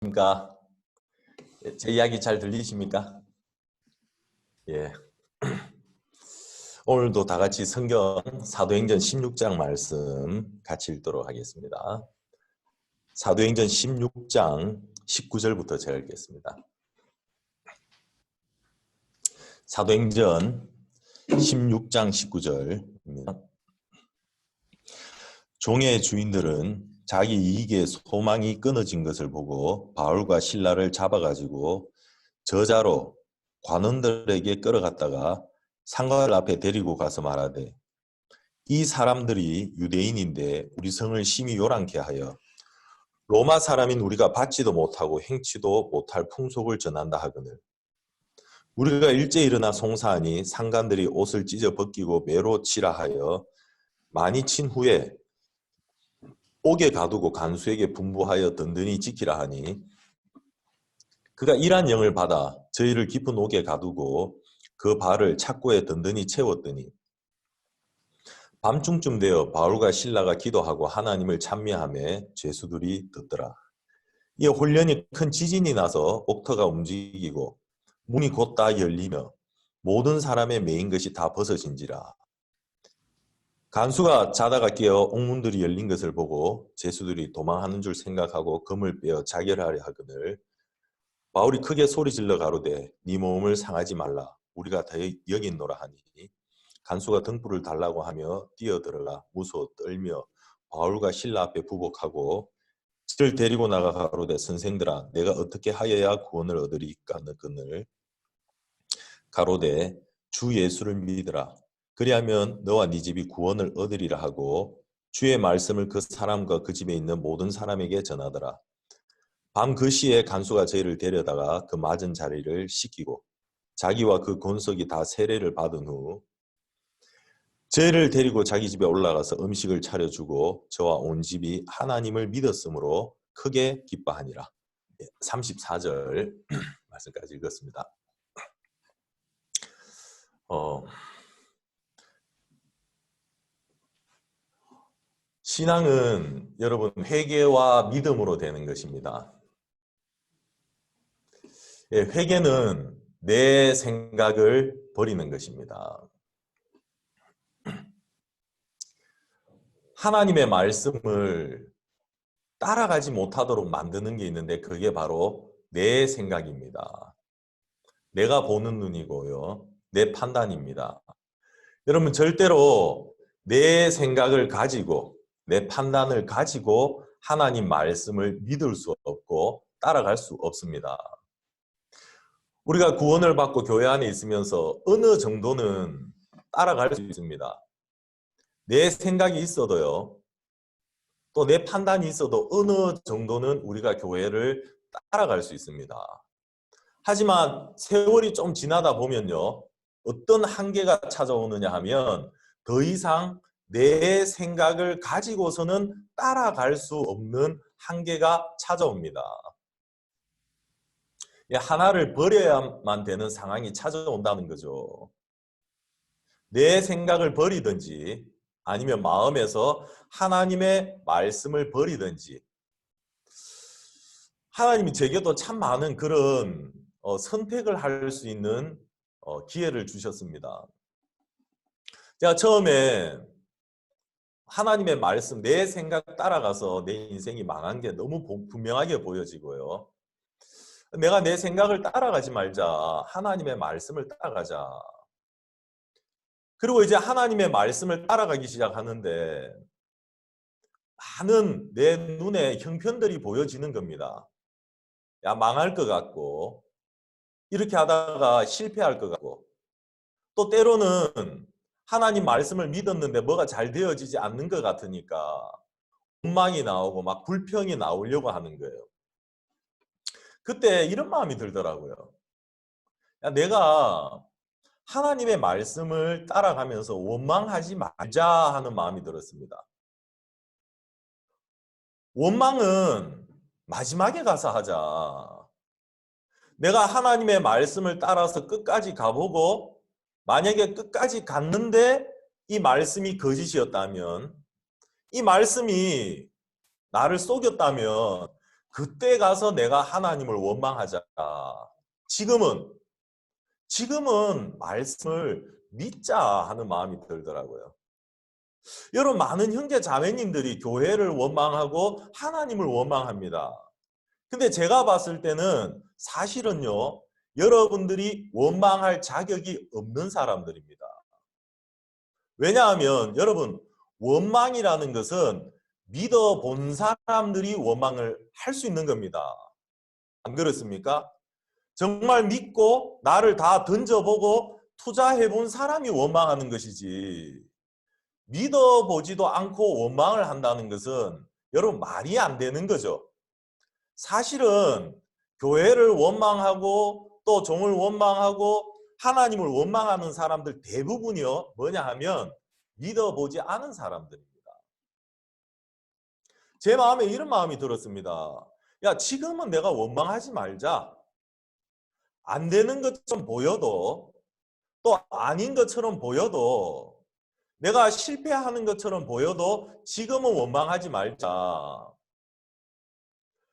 그러니까 제 이야기 잘 들리십니까? 예. 오늘도 다 같이 성경 사도행전 16장 말씀 같이 읽도록 하겠습니다. 사도행전 16장 19절부터 제가 읽겠습니다. 사도행전 16장 19절입니다. 종의 주인들은 자기 이익의 소망이 끊어진 것을 보고 바울과 실라를 잡아가지고 저자로 관원들에게 끌어갔다가 상관 앞에 데리고 가서 말하되, 이 사람들이 유대인인데 우리 성을 심히 요란케 하여 로마 사람인 우리가 받지도 못하고 행치도 못할 풍속을 전한다 하거늘, 우리가 일제 일어나 송사하니 상관들이 옷을 찢어 벗기고 매로 치라 하여 많이 친 후에 옥에 가두고 간수에게 분부하여 든든히 지키라 하니, 그가 이란 영을 받아 저희를 깊은 옥에 가두고 그 발을 착고에 든든히 채웠더니 밤중쯤 되어 바울과 실라가 기도하고 하나님을 찬미하며 죄수들이 듣더라. 이에 홀련히 큰 지진이 나서 옥터가 움직이고 문이 곧 다 열리며 모든 사람의 매인 것이 다 벗어진지라. 간수가 자다가 깨어 옥문들이 열린 것을 보고 죄수들이 도망하는 줄 생각하고 금을 빼어 자결하려 하거늘, 바울이 크게 소리질러 가로되 네 몸을 상하지 말라, 우리가 다 여기 있노라 하니, 간수가 등불을 달라고 하며 뛰어들어가 무서워 떨며 바울과 실라 앞에 부복하고 저를 데리고 나가 가로되, 선생들아, 내가 어떻게 하여야 구원을 얻으리까 하거늘, 가로되 주 예수를 믿으라, 그리하면 너와 네 집이 구원을 얻으리라 하고 주의 말씀을 그 사람과 그 집에 있는 모든 사람에게 전하더라. 밤 그 시에 간수가 저희를 데려다가 그 맞은 자리를 씻기고 자기와 그 권속이 다 세례를 받은 후 저희를 데리고 자기 집에 올라가서 음식을 차려주고 저와 온 집이 하나님을 믿었으므로 크게 기뻐하니라. 34절 말씀까지 읽었습니다. 신앙은 여러분 회개와 믿음으로 되는 것입니다. 회개는 내 생각을 버리는 것입니다. 하나님의 말씀을 따라가지 못하도록 만드는 게 있는데 그게 바로 내 생각입니다. 내가 보는 눈이고요. 내 판단입니다. 여러분 절대로 내 생각을 가지고 내 판단을 가지고 하나님 말씀을 믿을 수 없고 따라갈 수 없습니다. 우리가 구원을 받고 교회 안에 있으면서 어느 정도는 따라갈 수 있습니다. 내 생각이 있어도요. 또 내 판단이 있어도 어느 정도는 우리가 교회를 따라갈 수 있습니다. 하지만 세월이 좀 지나다 보면요. 어떤 한계가 찾아오느냐 하면 더 이상 내 생각을 가지고서는 따라갈 수 없는 한계가 찾아옵니다. 하나를 버려야만 되는 상황이 찾아온다는 거죠. 내 생각을 버리든지 아니면 마음에서 하나님의 말씀을 버리든지, 하나님이 제게도 참 많은 그런 선택을 할 수 있는 기회를 주셨습니다. 제가 처음에 하나님의 말씀, 내 생각 따라가서 내 인생이 망한 게 너무 분명하게 보여지고요. 내가 내 생각을 따라가지 말자. 하나님의 말씀을 따라가자. 그리고 이제 하나님의 말씀을 따라가기 시작하는데 많은 내 눈에 형편들이 보여지는 겁니다. 야, 망할 것 같고, 이렇게 하다가 실패할 것 같고, 또 때로는 하나님 말씀을 믿었는데 뭐가 잘 되어지지 않는 것 같으니까 원망이 나오고 막 불평이 나오려고 하는 거예요. 그때 이런 마음이 들더라고요. 야, 내가 하나님의 말씀을 따라가면서 원망하지 말자 하는 마음이 들었습니다. 원망은 마지막에 가서 하자. 내가 하나님의 말씀을 따라서 끝까지 가보고 만약에 끝까지 갔는데 이 말씀이 거짓이었다면, 이 말씀이 나를 속였다면 그때 가서 내가 하나님을 원망하자. 지금은 말씀을 믿자 하는 마음이 들더라고요. 여러분, 많은 형제 자매님들이 교회를 원망하고 하나님을 원망합니다. 근데 제가 봤을 때는 사실은요, 여러분들이 원망할 자격이 없는 사람들입니다. 왜냐하면 여러분, 원망이라는 것은 믿어본 사람들이 원망을 할 수 있는 겁니다. 안 그렇습니까? 정말 믿고 나를 다 던져보고 투자해본 사람이 원망하는 것이지, 믿어보지도 않고 원망을 한다는 것은 여러분 말이 안 되는 거죠. 사실은 교회를 원망하고 또 종을 원망하고 하나님을 원망하는 사람들 대부분이요, 뭐냐 하면 믿어보지 않은 사람들입니다. 제 마음에 이런 마음이 들었습니다. 야, 지금은 내가 원망하지 말자. 안 되는 것처럼 보여도, 또 아닌 것처럼 보여도, 내가 실패하는 것처럼 보여도 지금은 원망하지 말자.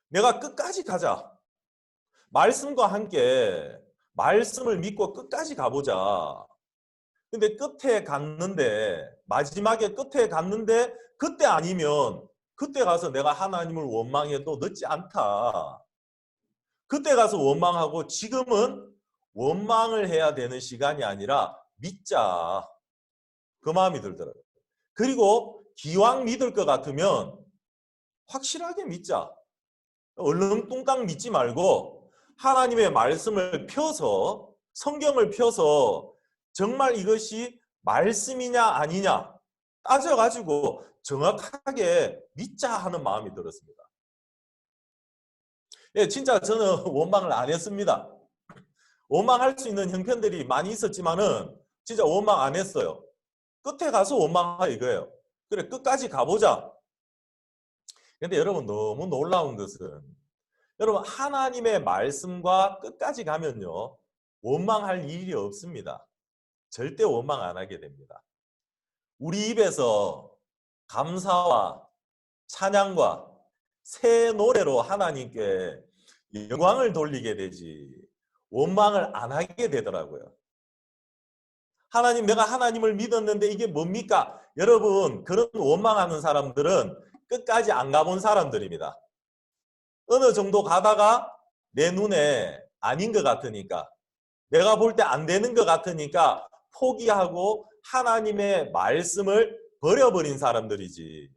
내가 끝까지 가자. 말씀과 함께 말씀을 믿고 끝까지 가보자. 근데 끝에 갔는데, 마지막에 끝에 갔는데 그때 아니면 그때 가서 내가 하나님을 원망해도 늦지 않다. 그때 가서 원망하고 지금은 원망을 해야 되는 시간이 아니라 믿자. 그 마음이 들더라고요. 그리고 기왕 믿을 것 같으면 확실하게 믿자. 얼렁뚱땅 믿지 말고 하나님의 말씀을 펴서, 성경을 펴서 정말 이것이 말씀이냐 아니냐 따져가지고 정확하게 믿자 하는 마음이 들었습니다. 예, 진짜 저는 원망을 안 했습니다. 원망할 수 있는 형편들이 많이 있었지만은 진짜 원망 안 했어요. 끝에 가서 원망하 이거예요. 그래, 끝까지 가보자. 근데 여러분, 너무 놀라운 것은 여러분, 하나님의 말씀과 끝까지 가면요, 원망할 일이 없습니다. 절대 원망 안 하게 됩니다. 우리 입에서 감사와 찬양과 새 노래로 하나님께 영광을 돌리게 되지 원망을 안 하게 되더라고요. 하나님, 내가 하나님을 믿었는데 이게 뭡니까? 여러분, 그런 원망하는 사람들은 끝까지 안 가본 사람들입니다. 어느 정도 가다가 내 눈에 아닌 것 같으니까, 내가 볼 때 안 되는 것 같으니까 포기하고 하나님의 말씀을 버려버린 사람들이지.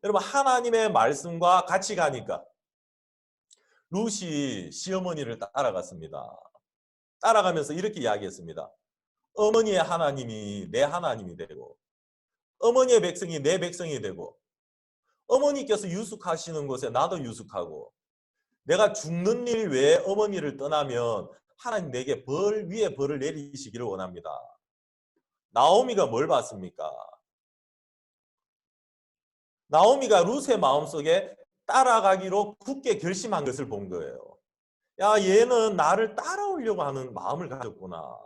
여러분, 하나님의 말씀과 같이 가니까 룻이 시어머니를 따라갔습니다. 따라가면서 이렇게 이야기했습니다. 어머니의 하나님이 내 하나님이 되고, 어머니의 백성이 내 백성이 되고, 어머니께서 유숙하시는 곳에 나도 유숙하고, 내가 죽는 일 외에 어머니를 떠나면 하나님 내게 벌 위에 벌을 내리시기를 원합니다. 나오미가 뭘 봤습니까? 나오미가 룻의 마음속에 따라가기로 굳게 결심한 것을 본 거예요. 야, 얘는 나를 따라오려고 하는 마음을 가졌구나.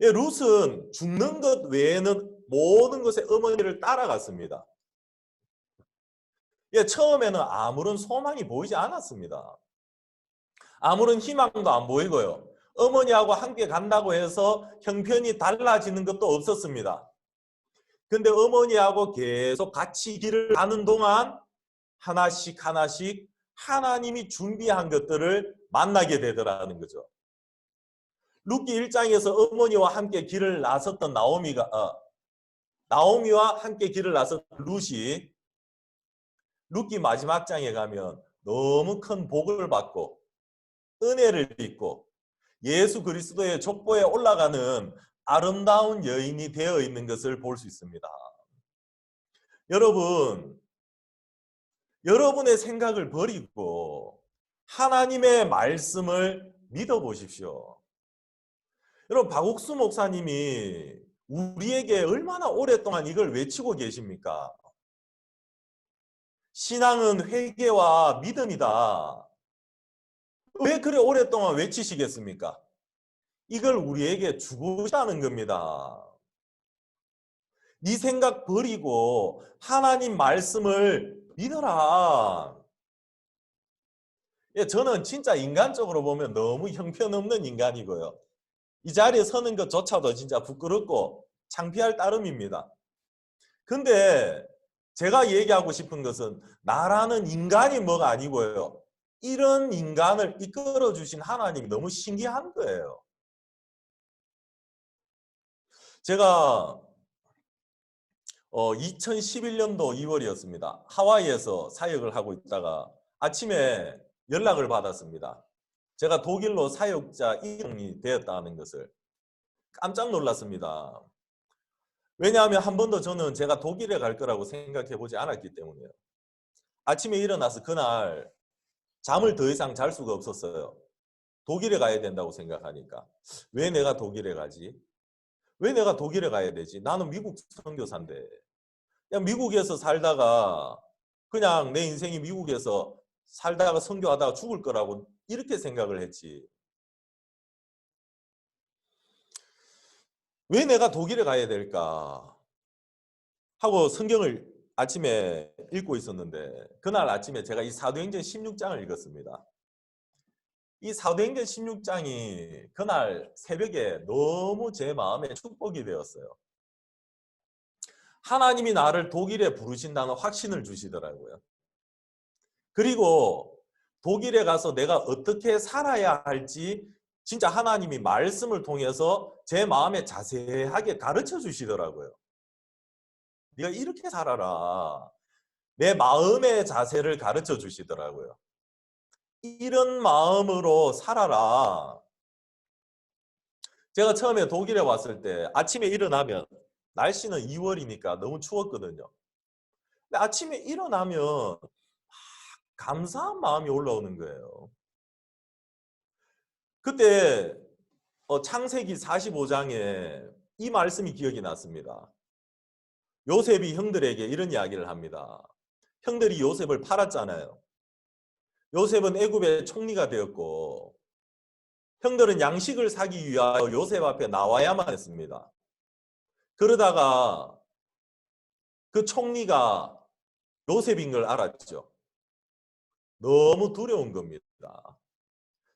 예, 룻은 죽는 것 외에는 모든 것에 어머니를 따라갔습니다. 예, 처음에는 아무런 소망이 보이지 않았습니다. 아무런 희망도 안 보이고요. 어머니하고 함께 간다고 해서 형편이 달라지는 것도 없었습니다. 근데 어머니하고 계속 같이 길을 가는 동안 하나씩 하나씩 하나님이 준비한 것들을 만나게 되더라는 거죠. 룻기 1장에서 어머니와 함께 길을 나섰던 나오미와 함께 길을 나섰던 룻이 룻기 마지막 장에 가면 너무 큰 복을 받고 은혜를 입고 예수 그리스도의 족보에 올라가는 아름다운 여인이 되어 있는 것을 볼 수 있습니다. 여러분, 여러분의 생각을 버리고 하나님의 말씀을 믿어보십시오. 여러분, 박옥수 목사님이 우리에게 얼마나 오랫동안 이걸 외치고 계십니까? 신앙은 회개와 믿음이다. 왜 그래 오랫동안 외치시겠습니까? 이걸 우리에게 주고 싶다는 겁니다. 네 생각 버리고 하나님 말씀을 믿어라. 예, 저는 진짜 인간적으로 보면 너무 형편없는 인간이고요. 이 자리에 서는 것조차도 진짜 부끄럽고 창피할 따름입니다. 근데 제가 얘기하고 싶은 것은 나라는 인간이 뭐가 아니고요. 이런 인간을 이끌어 주신 하나님이 너무 신기한 거예요. 제가 2011년도 2월이었습니다. 하와이에서 사역을 하고 있다가 아침에 연락을 받았습니다. 제가 독일로 사역자 이동이 되었다는 것을 깜짝 놀랐습니다. 왜냐하면 한 번도 저는 제가 독일에 갈 거라고 생각해 보지 않았기 때문에요. 아침에 일어나서 그날 잠을 더 이상 잘 수가 없었어요. 독일에 가야 된다고 생각하니까. 왜 내가 독일에 가지? 왜 내가 독일에 가야 되지? 나는 미국 선교사인데. 그냥 미국에서 살다가 그냥 내 인생이 미국에서 살다가 선교하다가 죽을 거라고 이렇게 생각을 했지. 왜 내가 독일에 가야 될까? 하고 성경을 아침에 읽고 있었는데 그날 아침에 제가 이 사도행전 16장을 읽었습니다. 이 사도행전 16장이 그날 새벽에 너무 제 마음에 축복이 되었어요. 하나님이 나를 독일에 부르신다는 확신을 주시더라고요. 그리고 독일에 가서 내가 어떻게 살아야 할지 진짜 하나님이 말씀을 통해서 제 마음에 자세하게 가르쳐 주시더라고요. 네가 이렇게 살아라. 내 마음의 자세를 가르쳐 주시더라고요. 이런 마음으로 살아라. 제가 처음에 독일에 왔을 때 아침에 일어나면 날씨는 2월이니까 너무 추웠거든요. 근데 아침에 일어나면 감사한 마음이 올라오는 거예요. 그때 창세기 45장에 이 말씀이 기억이 났습니다. 요셉이 형들에게 이런 이야기를 합니다. 형들이 요셉을 팔았잖아요. 요셉은 애굽의 총리가 되었고 형들은 양식을 사기 위하여 요셉 앞에 나와야만 했습니다. 그러다가 그 총리가 요셉인 걸 알았죠. 너무 두려운 겁니다.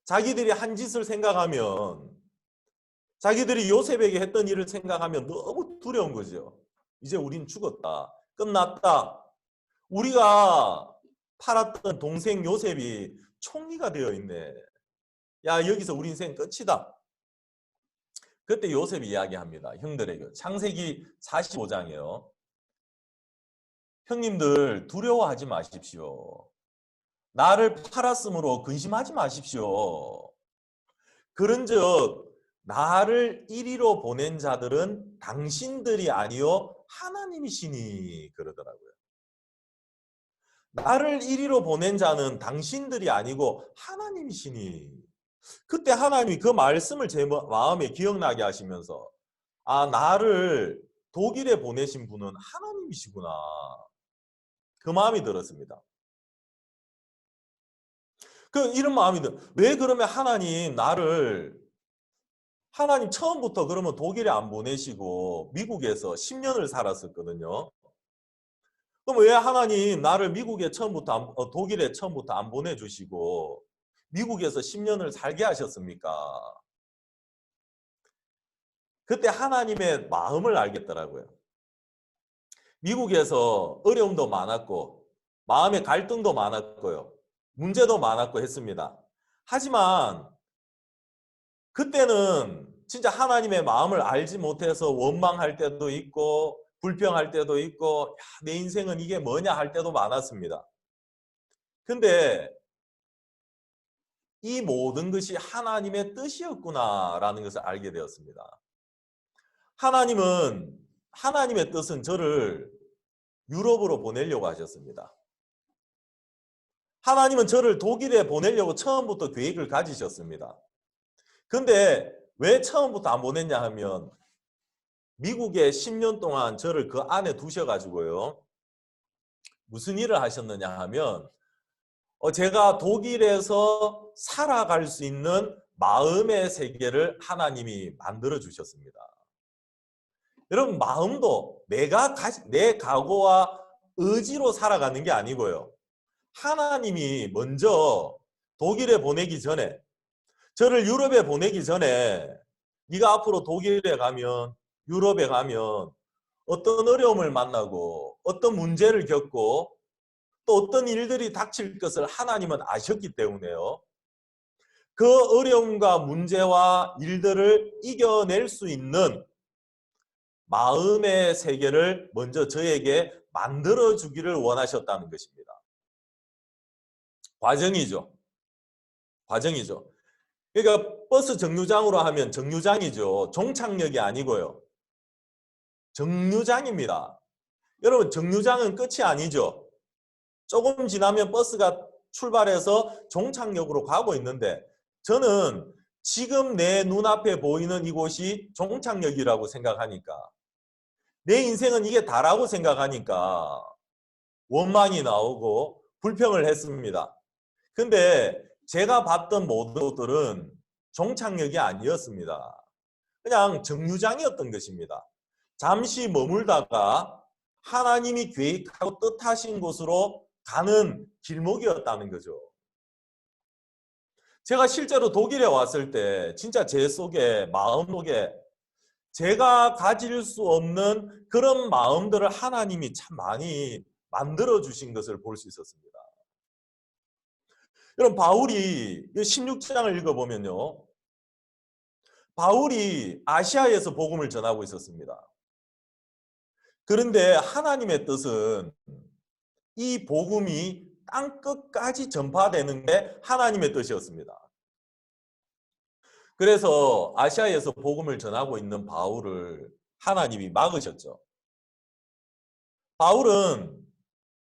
자기들이 한 짓을 생각하면 자기들이 요셉에게 했던 일을 생각하면 너무 두려운 거죠. 이제 우린 죽었다. 끝났다. 우리가 팔았던 동생 요셉이 총리가 되어 있네. 야, 여기서 우리 인생 끝이다. 그때 요셉이 이야기합니다. 형들에게. 창세기 45장이에요. 형님들 두려워하지 마십시오. 나를 팔았으므로 근심하지 마십시오. 그런즉 나를 이리로 보낸 자들은 당신들이 아니요 하나님이시니 그러더라고요. 나를 이리로 보낸 자는 당신들이 아니고 하나님이시니. 그때 하나님이 그 말씀을 제 마음에 기억나게 하시면서 나를 독일에 보내신 분은 하나님이시구나. 그 마음이 들었습니다. 이런 마음이 왜 그러면 하나님 처음부터 그러면 독일에 안 보내시고 미국에서 10년을 살았었거든요. 그럼 왜 하나님 나를 독일에 처음부터 안 보내주시고 미국에서 10년을 살게 하셨습니까? 그때 하나님의 마음을 알겠더라고요. 미국에서 어려움도 많았고 마음의 갈등도 많았고요. 문제도 많았고 했습니다. 하지만 그때는 진짜 하나님의 마음을 알지 못해서 원망할 때도 있고 불평할 때도 있고 내 인생은 이게 뭐냐 할 때도 많았습니다. 근데 이 모든 것이 하나님의 뜻이었구나라는 것을 알게 되었습니다. 하나님의 뜻은 저를 유럽으로 보내려고 하셨습니다. 하나님은 저를 독일에 보내려고 처음부터 계획을 가지셨습니다. 근데 왜 처음부터 안 보냈냐 하면 미국에 10년 동안 저를 그 안에 두셔가지고요. 무슨 일을 하셨느냐 하면 제가 독일에서 살아갈 수 있는 마음의 세계를 하나님이 만들어 주셨습니다. 여러분 마음도 내 각오와 의지로 살아가는 게 아니고요. 하나님이 먼저 독일에 보내기 전에, 저를 유럽에 보내기 전에 네가 앞으로 독일에 가면, 유럽에 가면 어떤 어려움을 만나고 어떤 문제를 겪고 또 어떤 일들이 닥칠 것을 하나님은 아셨기 때문에요. 그 어려움과 문제와 일들을 이겨낼 수 있는 마음의 세계를 먼저 저에게 만들어 주기를 원하셨다는 것입니다. 과정이죠. 과정이죠. 그러니까 버스 정류장으로 하면 정류장이죠. 종착역이 아니고요. 정류장입니다. 여러분, 정류장은 끝이 아니죠. 조금 지나면 버스가 출발해서 종착역으로 가고 있는데, 저는 지금 내 눈앞에 보이는 이곳이 종착역이라고 생각하니까, 내 인생은 이게 다라고 생각하니까 원망이 나오고 불평을 했습니다. 근데 제가 봤던 모든 것들은 종착역이 아니었습니다. 그냥 정류장이었던 것입니다. 잠시 머물다가 하나님이 계획하고 뜻하신 곳으로 가는 길목이었다는 거죠. 제가 실제로 독일에 왔을 때 진짜 제 속에, 마음 속에 제가 가질 수 없는 그런 마음들을 하나님이 참 많이 만들어 주신 것을 볼 수 있었습니다. 여러분, 바울이 16장을 읽어보면요, 바울이 아시아에서 복음을 전하고 있었습니다. 그런데 하나님의 뜻은 이 복음이 땅끝까지 전파되는 게 하나님의 뜻이었습니다. 그래서 아시아에서 복음을 전하고 있는 바울을 하나님이 막으셨죠. 바울은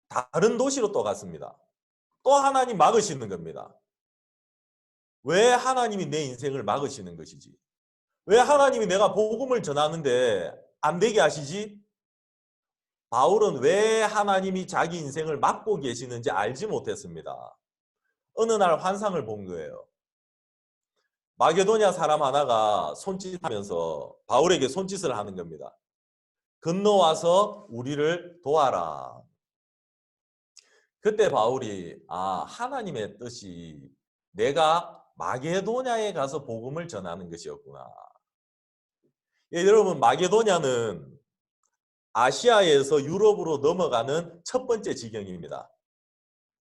다른 도시로 또 갔습니다. 또 하나님 막으시는 겁니다. 왜 하나님이 내 인생을 막으시는 것이지? 왜 하나님이 내가 복음을 전하는데 안 되게 하시지? 바울은 왜 하나님이 자기 인생을 막고 계시는지 알지 못했습니다. 어느 날 환상을 본 거예요. 마게도냐 사람 하나가 손짓하면서 바울에게 손짓을 하는 겁니다. 건너와서 우리를 도와라. 그때 바울이 하나님의 뜻이 내가 마게도냐에 가서 복음을 전하는 것이었구나. 예, 여러분, 마게도냐는 아시아에서 유럽으로 넘어가는 첫 번째 지경입니다.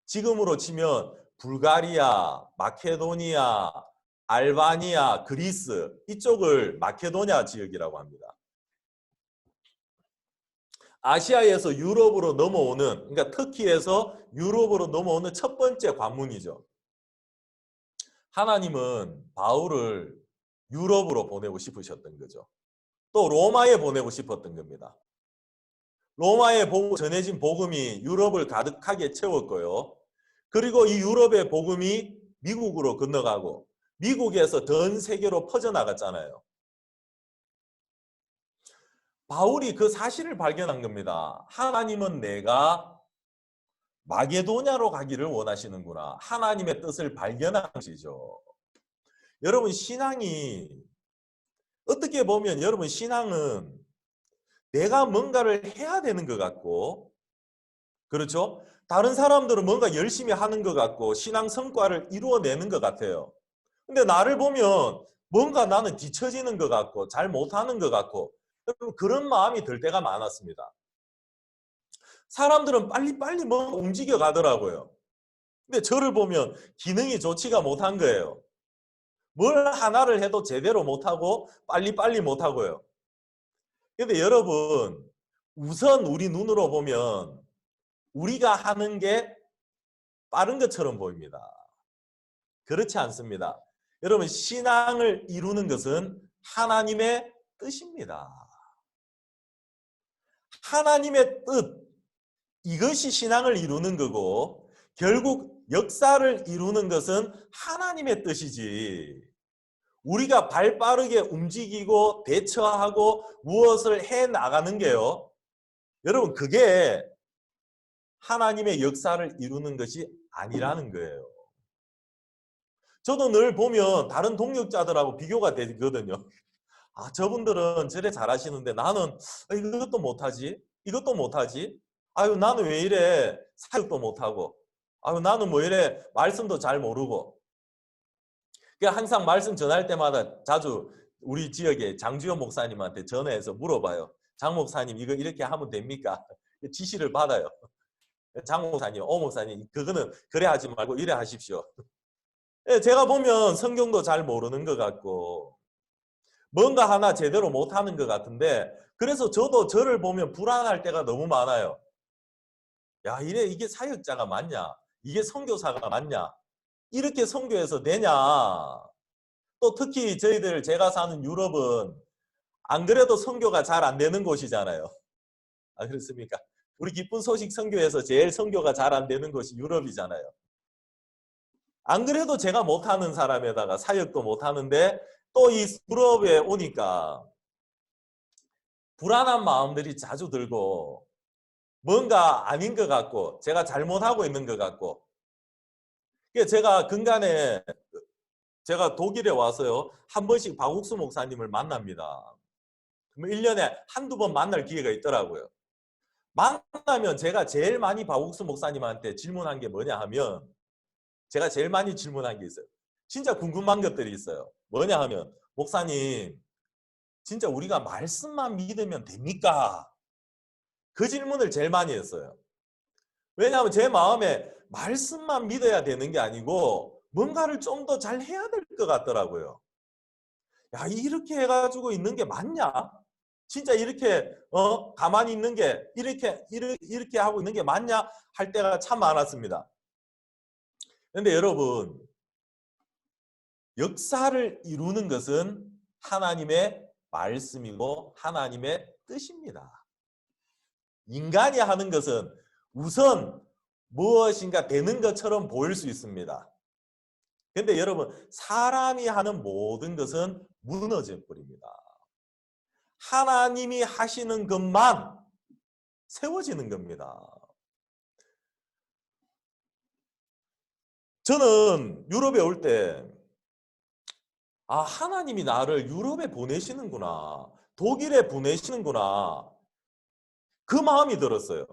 지금으로 치면 불가리아, 마케도니아, 알바니아, 그리스 이쪽을 마케도냐 지역이라고 합니다. 아시아에서 유럽으로 넘어오는, 그러니까 터키에서 유럽으로 넘어오는 첫 번째 관문이죠. 하나님은 바울을 유럽으로 보내고 싶으셨던 거죠. 또 로마에 보내고 싶었던 겁니다. 로마에 전해진 복음이 유럽을 가득하게 채웠고요. 그리고 이 유럽의 복음이 미국으로 건너가고 미국에서 전 세계로 퍼져나갔잖아요. 바울이 그 사실을 발견한 겁니다. 하나님은 내가 마게도냐로 가기를 원하시는구나. 하나님의 뜻을 발견한 것이죠. 여러분, 신앙이 어떻게 보면 여러분 신앙은 내가 뭔가를 해야 되는 것 같고, 그렇죠? 다른 사람들은 뭔가 열심히 하는 것 같고 신앙 성과를 이루어내는 것 같아요. 근데 나를 보면 뭔가 나는 뒤처지는 것 같고 잘 못하는 것 같고 그런 마음이 들 때가 많았습니다. 사람들은 빨리빨리 뭐 움직여 가더라고요. 근데 저를 보면 기능이 좋지가 못한 거예요. 뭘 하나를 해도 제대로 못하고 빨리빨리 못하고요. 근데 여러분, 우선 우리 눈으로 보면 우리가 하는 게 빠른 것처럼 보입니다. 그렇지 않습니다. 여러분, 신앙을 이루는 것은 하나님의 뜻입니다. 하나님의 뜻, 이것이 신앙을 이루는 거고 결국 역사를 이루는 것은 하나님의 뜻이지, 우리가 발빠르게 움직이고 대처하고 무엇을 해나가는 게요, 여러분, 그게 하나님의 역사를 이루는 것이 아니라는 거예요. 저도 늘 보면 다른 동역자들하고 비교가 되거든요. 저분들은 저래 잘하시는데 나는 이것도 못하지, 이것도 못하지. 아유 나는 왜 이래 사역도 못하고 아유 나는 뭐 이래 말씀도 잘 모르고. 그러니까 항상 말씀 전할 때마다 자주 우리 지역의 장주현 목사님한테 전화해서 물어봐요. 장 목사님 이거 이렇게 하면 됩니까? 지시를 받아요. 장 목사님, 오 목사님 그거는 그래 하지 말고 이래 하십시오. 제가 보면 성경도 잘 모르는 것 같고 뭔가 하나 제대로 못하는 것 같은데 그래서 저도 저를 보면 불안할 때가 너무 많아요. 야 이게 사역자가 맞냐? 이게 선교사가 맞냐? 이렇게 선교해서 되냐? 또 특히 제가 사는 유럽은 안 그래도 선교가 잘 안 되는 곳이잖아요. 아 그렇습니까? 우리 기쁜 소식 선교에서 제일 선교가 잘 안 되는 곳이 유럽이잖아요. 안 그래도 제가 못하는 사람에다가 사역도 못하는데 또 이 유럽에 오니까 불안한 마음들이 자주 들고 뭔가 아닌 것 같고 제가 잘못하고 있는 것 같고 제가 근간에 제가 독일에 와서요 한 번씩 박욱수 목사님을 만납니다. 1년에 한두 번 만날 기회가 있더라고요. 만나면 제가 제일 많이 박욱수 목사님한테 질문한 게 뭐냐 하면 제가 제일 많이 질문한 게 있어요. 진짜 궁금한 것들이 있어요. 뭐냐 하면 목사님 진짜 우리가 말씀만 믿으면 됩니까? 그 질문을 제일 많이 했어요. 왜냐하면 제 마음에 말씀만 믿어야 되는 게 아니고 뭔가를 좀 더 잘 해야 될 것 같더라고요. 야 이렇게 해가지고 있는 게 맞냐? 진짜 이렇게 가만히 있는 게 이렇게 하고 있는 게 맞냐? 할 때가 참 많았습니다. 그런데 여러분 역사를 이루는 것은 하나님의 말씀이고 하나님의 뜻입니다. 인간이 하는 것은 우선 무엇인가 되는 것처럼 보일 수 있습니다. 그런데 여러분 사람이 하는 모든 것은 무너져 버립니다. 하나님이 하시는 것만 세워지는 겁니다. 저는 유럽에 올 때 하나님이 나를 유럽에 보내시는구나. 독일에 보내시는구나. 그 마음이 들었어요.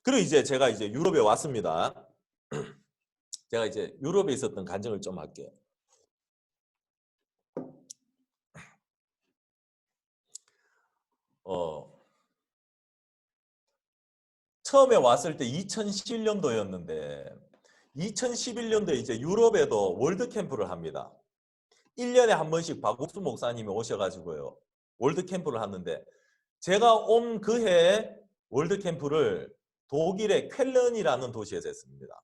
그리고 제가 유럽에 왔습니다. 제가 유럽에 있었던 간증을 좀 할게요. 처음에 왔을 때 2011년도였는데 2011년도에 유럽에도 월드 캠프를 합니다. 1년에 한 번씩 박욱수 목사님이 오셔가지고요. 월드 캠프를 하는데 제가 온 그 해에 월드 캠프를 독일의 쾰른이라는 도시에서 했습니다.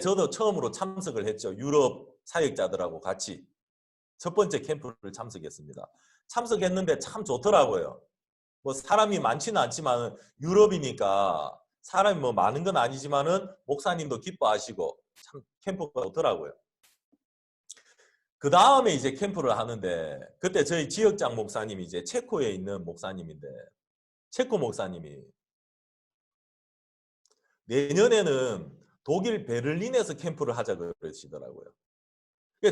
저도 처음으로 참석을 했죠. 유럽 사역자들하고 같이 첫 번째 캠프를 참석했습니다. 참석했는데 참 좋더라고요. 뭐 사람이 많지는 않지만 유럽이니까 사람이 뭐 많은 건 아니지만은 목사님도 기뻐하시고 참 캠프가 좋더라고요. 그 다음에 캠프를 하는데 그때 저희 지역장 목사님이 체코에 있는 목사님인데 체코 목사님이 내년에는 독일 베를린에서 캠프를 하자 그러시더라고요.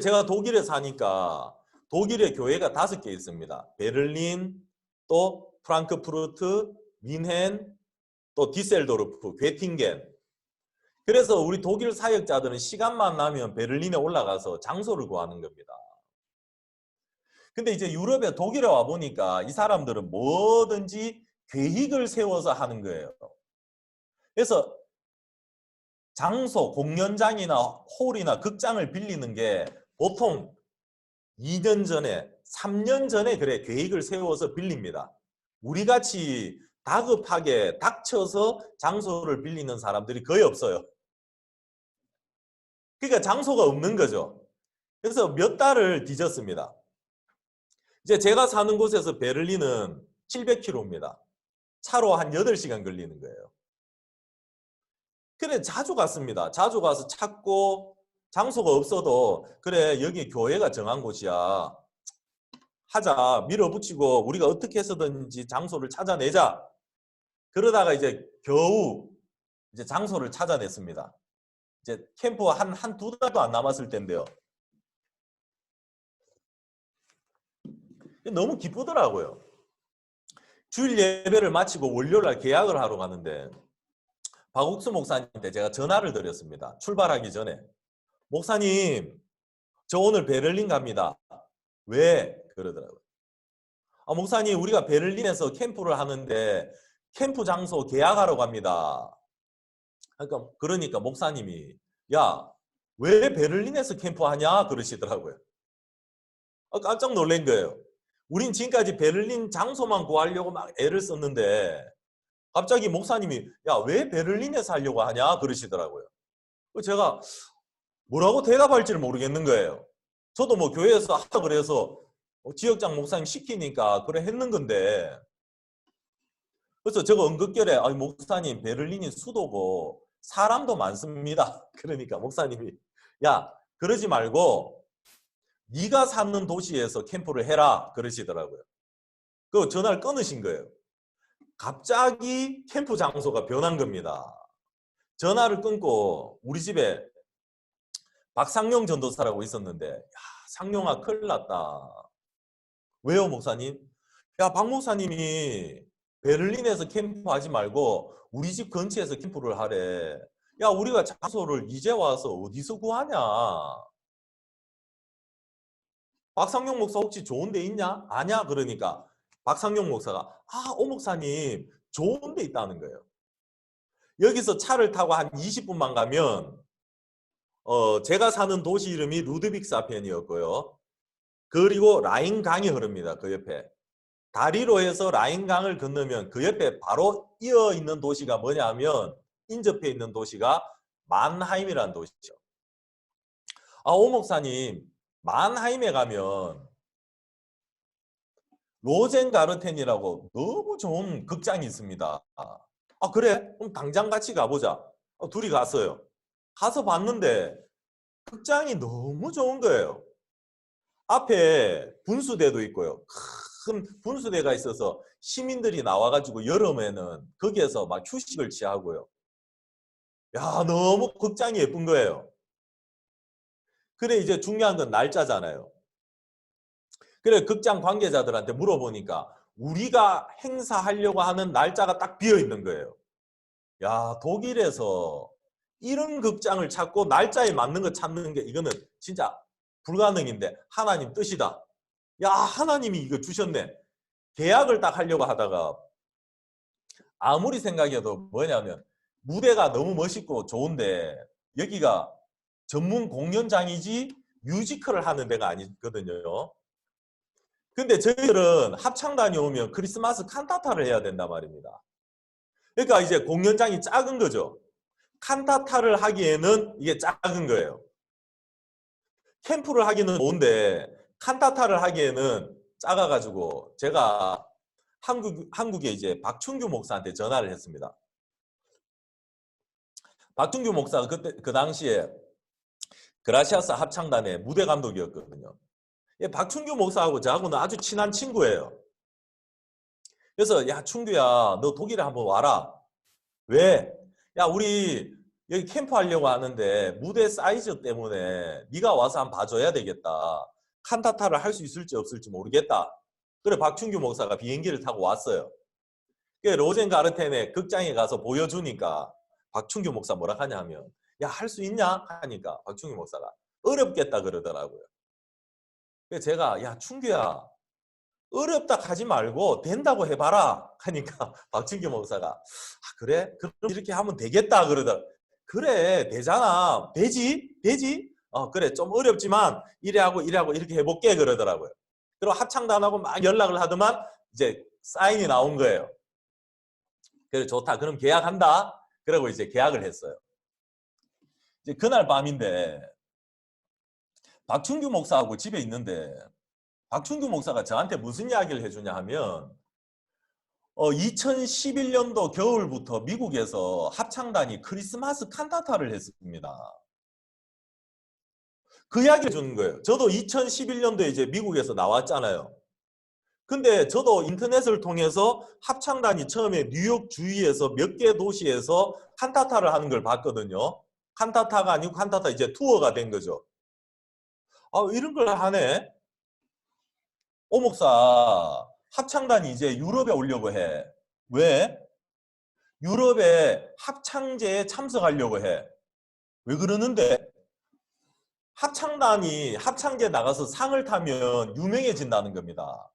제가 독일에 사니까 독일의 교회가 5개 있습니다. 베를린, 또 프랑크푸르트, 뮌헨, 또 디셀도르프, 괴팅겐. 그래서 우리 독일 사역자들은 시간만 나면 베를린에 올라가서 장소를 구하는 겁니다. 근데 유럽에 독일에 와보니까 이 사람들은 뭐든지 계획을 세워서 하는 거예요. 그래서 장소, 공연장이나 홀이나 극장을 빌리는 게 보통 2년 전에, 3년 전에 그래 계획을 세워서 빌립니다. 우리같이 다급하게 닥쳐서 장소를 빌리는 사람들이 거의 없어요. 그러니까 장소가 없는 거죠. 그래서 몇 달을 뒤졌습니다. 제가 사는 곳에서 베를린은 700km입니다. 차로 한 8시간 걸리는 거예요. 그래 자주 갔습니다. 자주 가서 찾고 장소가 없어도 그래 여기 교회가 정한 곳이야. 하자 밀어붙이고 우리가 어떻게 해서든지 장소를 찾아내자. 그러다가 겨우 장소를 찾아냈습니다. 캠프 한 2달도 안 남았을 텐데요. 너무 기쁘더라고요. 주일 예배를 마치고 월요일날 개학을 하러 가는데 박옥수 목사님한테 제가 전화를 드렸습니다. 출발하기 전에. 목사님, 저 오늘 베를린 갑니다. 왜? 그러더라고요. 아, 목사님, 우리가 베를린에서 캠프를 하는데 캠프 장소 계약하러 갑니다. 그러니까 목사님이 야, 왜 베를린에서 캠프하냐? 그러시더라고요. 깜짝 놀란 거예요. 우린 지금까지 베를린 장소만 구하려고 막 애를 썼는데 갑자기 목사님이 야, 왜 베를린에서 하려고 하냐? 그러시더라고요. 제가 뭐라고 대답할지를 모르겠는 거예요. 저도 뭐 교회에서 하다 그래서 지역장 목사님 시키니까 그래 했는 건데 그래서 제가 응급결에 아니 목사님 베를린이 수도고 사람도 많습니다. 그러니까 목사님이 야 그러지 말고 네가 사는 도시에서 캠프를 해라 그러시더라고요. 그 전화를 끊으신 거예요. 갑자기 캠프 장소가 변한 겁니다. 전화를 끊고 우리 집에 박상용 전도사라고 있었는데 야 상용아 큰일 났다. 왜요 목사님? 야 박 목사님이 베를린에서 캠프하지 말고 우리 집 근처에서 캠프를 하래. 야 우리가 장소를 이제 와서 어디서 구하냐? 박상용 목사 혹시 좋은 데 있냐? 아냐? 그러니까 박상용 목사가 오 목사님 좋은 데 있다는 거예요. 여기서 차를 타고 한 20분만 가면 제가 사는 도시 이름이 루드빅스하펜이었고요. 그리고 라인강이 흐릅니다. 그 옆에. 다리로 해서 라인강을 건너면 그 옆에 바로 이어 있는 도시가 뭐냐면 인접해 있는 도시가 만하임이라는 도시죠. 오 목사님 만하임에 가면 로젠가르텐이라고 너무 좋은 극장이 있습니다. 그래? 그럼 당장 같이 가보자. 둘이 갔어요. 가서 봤는데 극장이 너무 좋은 거예요. 앞에 분수대도 있고요. 큰 분수대가 있어서 시민들이 나와가지고 여름에는 거기에서 막 휴식을 취하고요. 야 너무 극장이 예쁜 거예요. 그래 이제 중요한 건 날짜잖아요. 그래 극장 관계자들한테 물어보니까 우리가 행사하려고 하는 날짜가 딱 비어 있는 거예요. 야 독일에서 이런 극장을 찾고 날짜에 맞는 거 찾는 게 이거는 진짜 불가능인데 하나님 뜻이다. 야 하나님이 이거 주셨네. 계약을 딱 하려고 하다가 아무리 생각해도 뭐냐면 무대가 너무 멋있고 좋은데 여기가 전문 공연장이지 뮤지컬을 하는 데가 아니거든요. 근데 저희들은 합창단이 오면 크리스마스 칸타타를 해야 된단 말입니다. 그러니까 이제 공연장이 작은 거죠. 칸타타를 하기에는 이게 작은 거예요. 캠프를 하기는 좋은데 칸타타를 하기에는 작아가지고 제가 한국에 이제 박춘규 목사한테 전화를 했습니다. 박춘규 목사가 그때 그 당시에 그라시아스 합창단의 무대 감독이었거든요. 박춘규 목사하고 저하고는 아주 친한 친구예요. 그래서 야 충규야 너 독일에 한번 와라. 왜? 야 우리 여기 캠프 하려고 하는데 무대 사이즈 때문에 네가 와서 한번 봐줘야 되겠다. 칸타타를 할 수 있을지 없을지 모르겠다. 그래 박춘규 목사가 비행기를 타고 왔어요. 로젠가르텐의 극장에 가서 보여주니까 박춘규 목사 뭐라 하냐 하면 야 할 수 있냐 하니까 박춘규 목사가 어렵겠다 그러더라고요. 그래서 제가 야 충규야 어렵다 하지 말고 된다고 해봐라 하니까 박춘규 목사가 그래? 그럼 이렇게 하면 되겠다 그러더라. 그래 되잖아. 되지? 그래 좀 어렵지만 이래 하고 이렇게 해볼게 그러더라고요. 그리고 합창단하고 막 연락을 하더만 이제 사인이 나온 거예요. 그래 좋다. 그럼 계약한다. 그러고 이제 계약을 했어요. 이제 그날 밤인데 박춘규 목사하고 집에 있는데 박춘규 목사가 저한테 무슨 이야기를 해주냐 하면 2011년도 겨울부터 미국에서 합창단이 크리스마스 칸타타를 했습니다. 그 이야기를 해주는 거예요. 저도 2011년도에 이제 미국에서 나왔잖아요. 근데 저도 인터넷을 통해서 합창단이 처음에 뉴욕 주위에서 몇 개 도시에서 칸타타를 하는 걸 봤거든요. 칸타타가 아니고 칸타타 이제 투어가 된 거죠. 이런 걸 하네. 오 목사 합창단이 이제 유럽에 오려고 해. 왜? 유럽에 합창제에 참석하려고 해. 왜 그러는데? 합창단이 합창제에 나가서 상을 타면 유명해진다는 겁니다.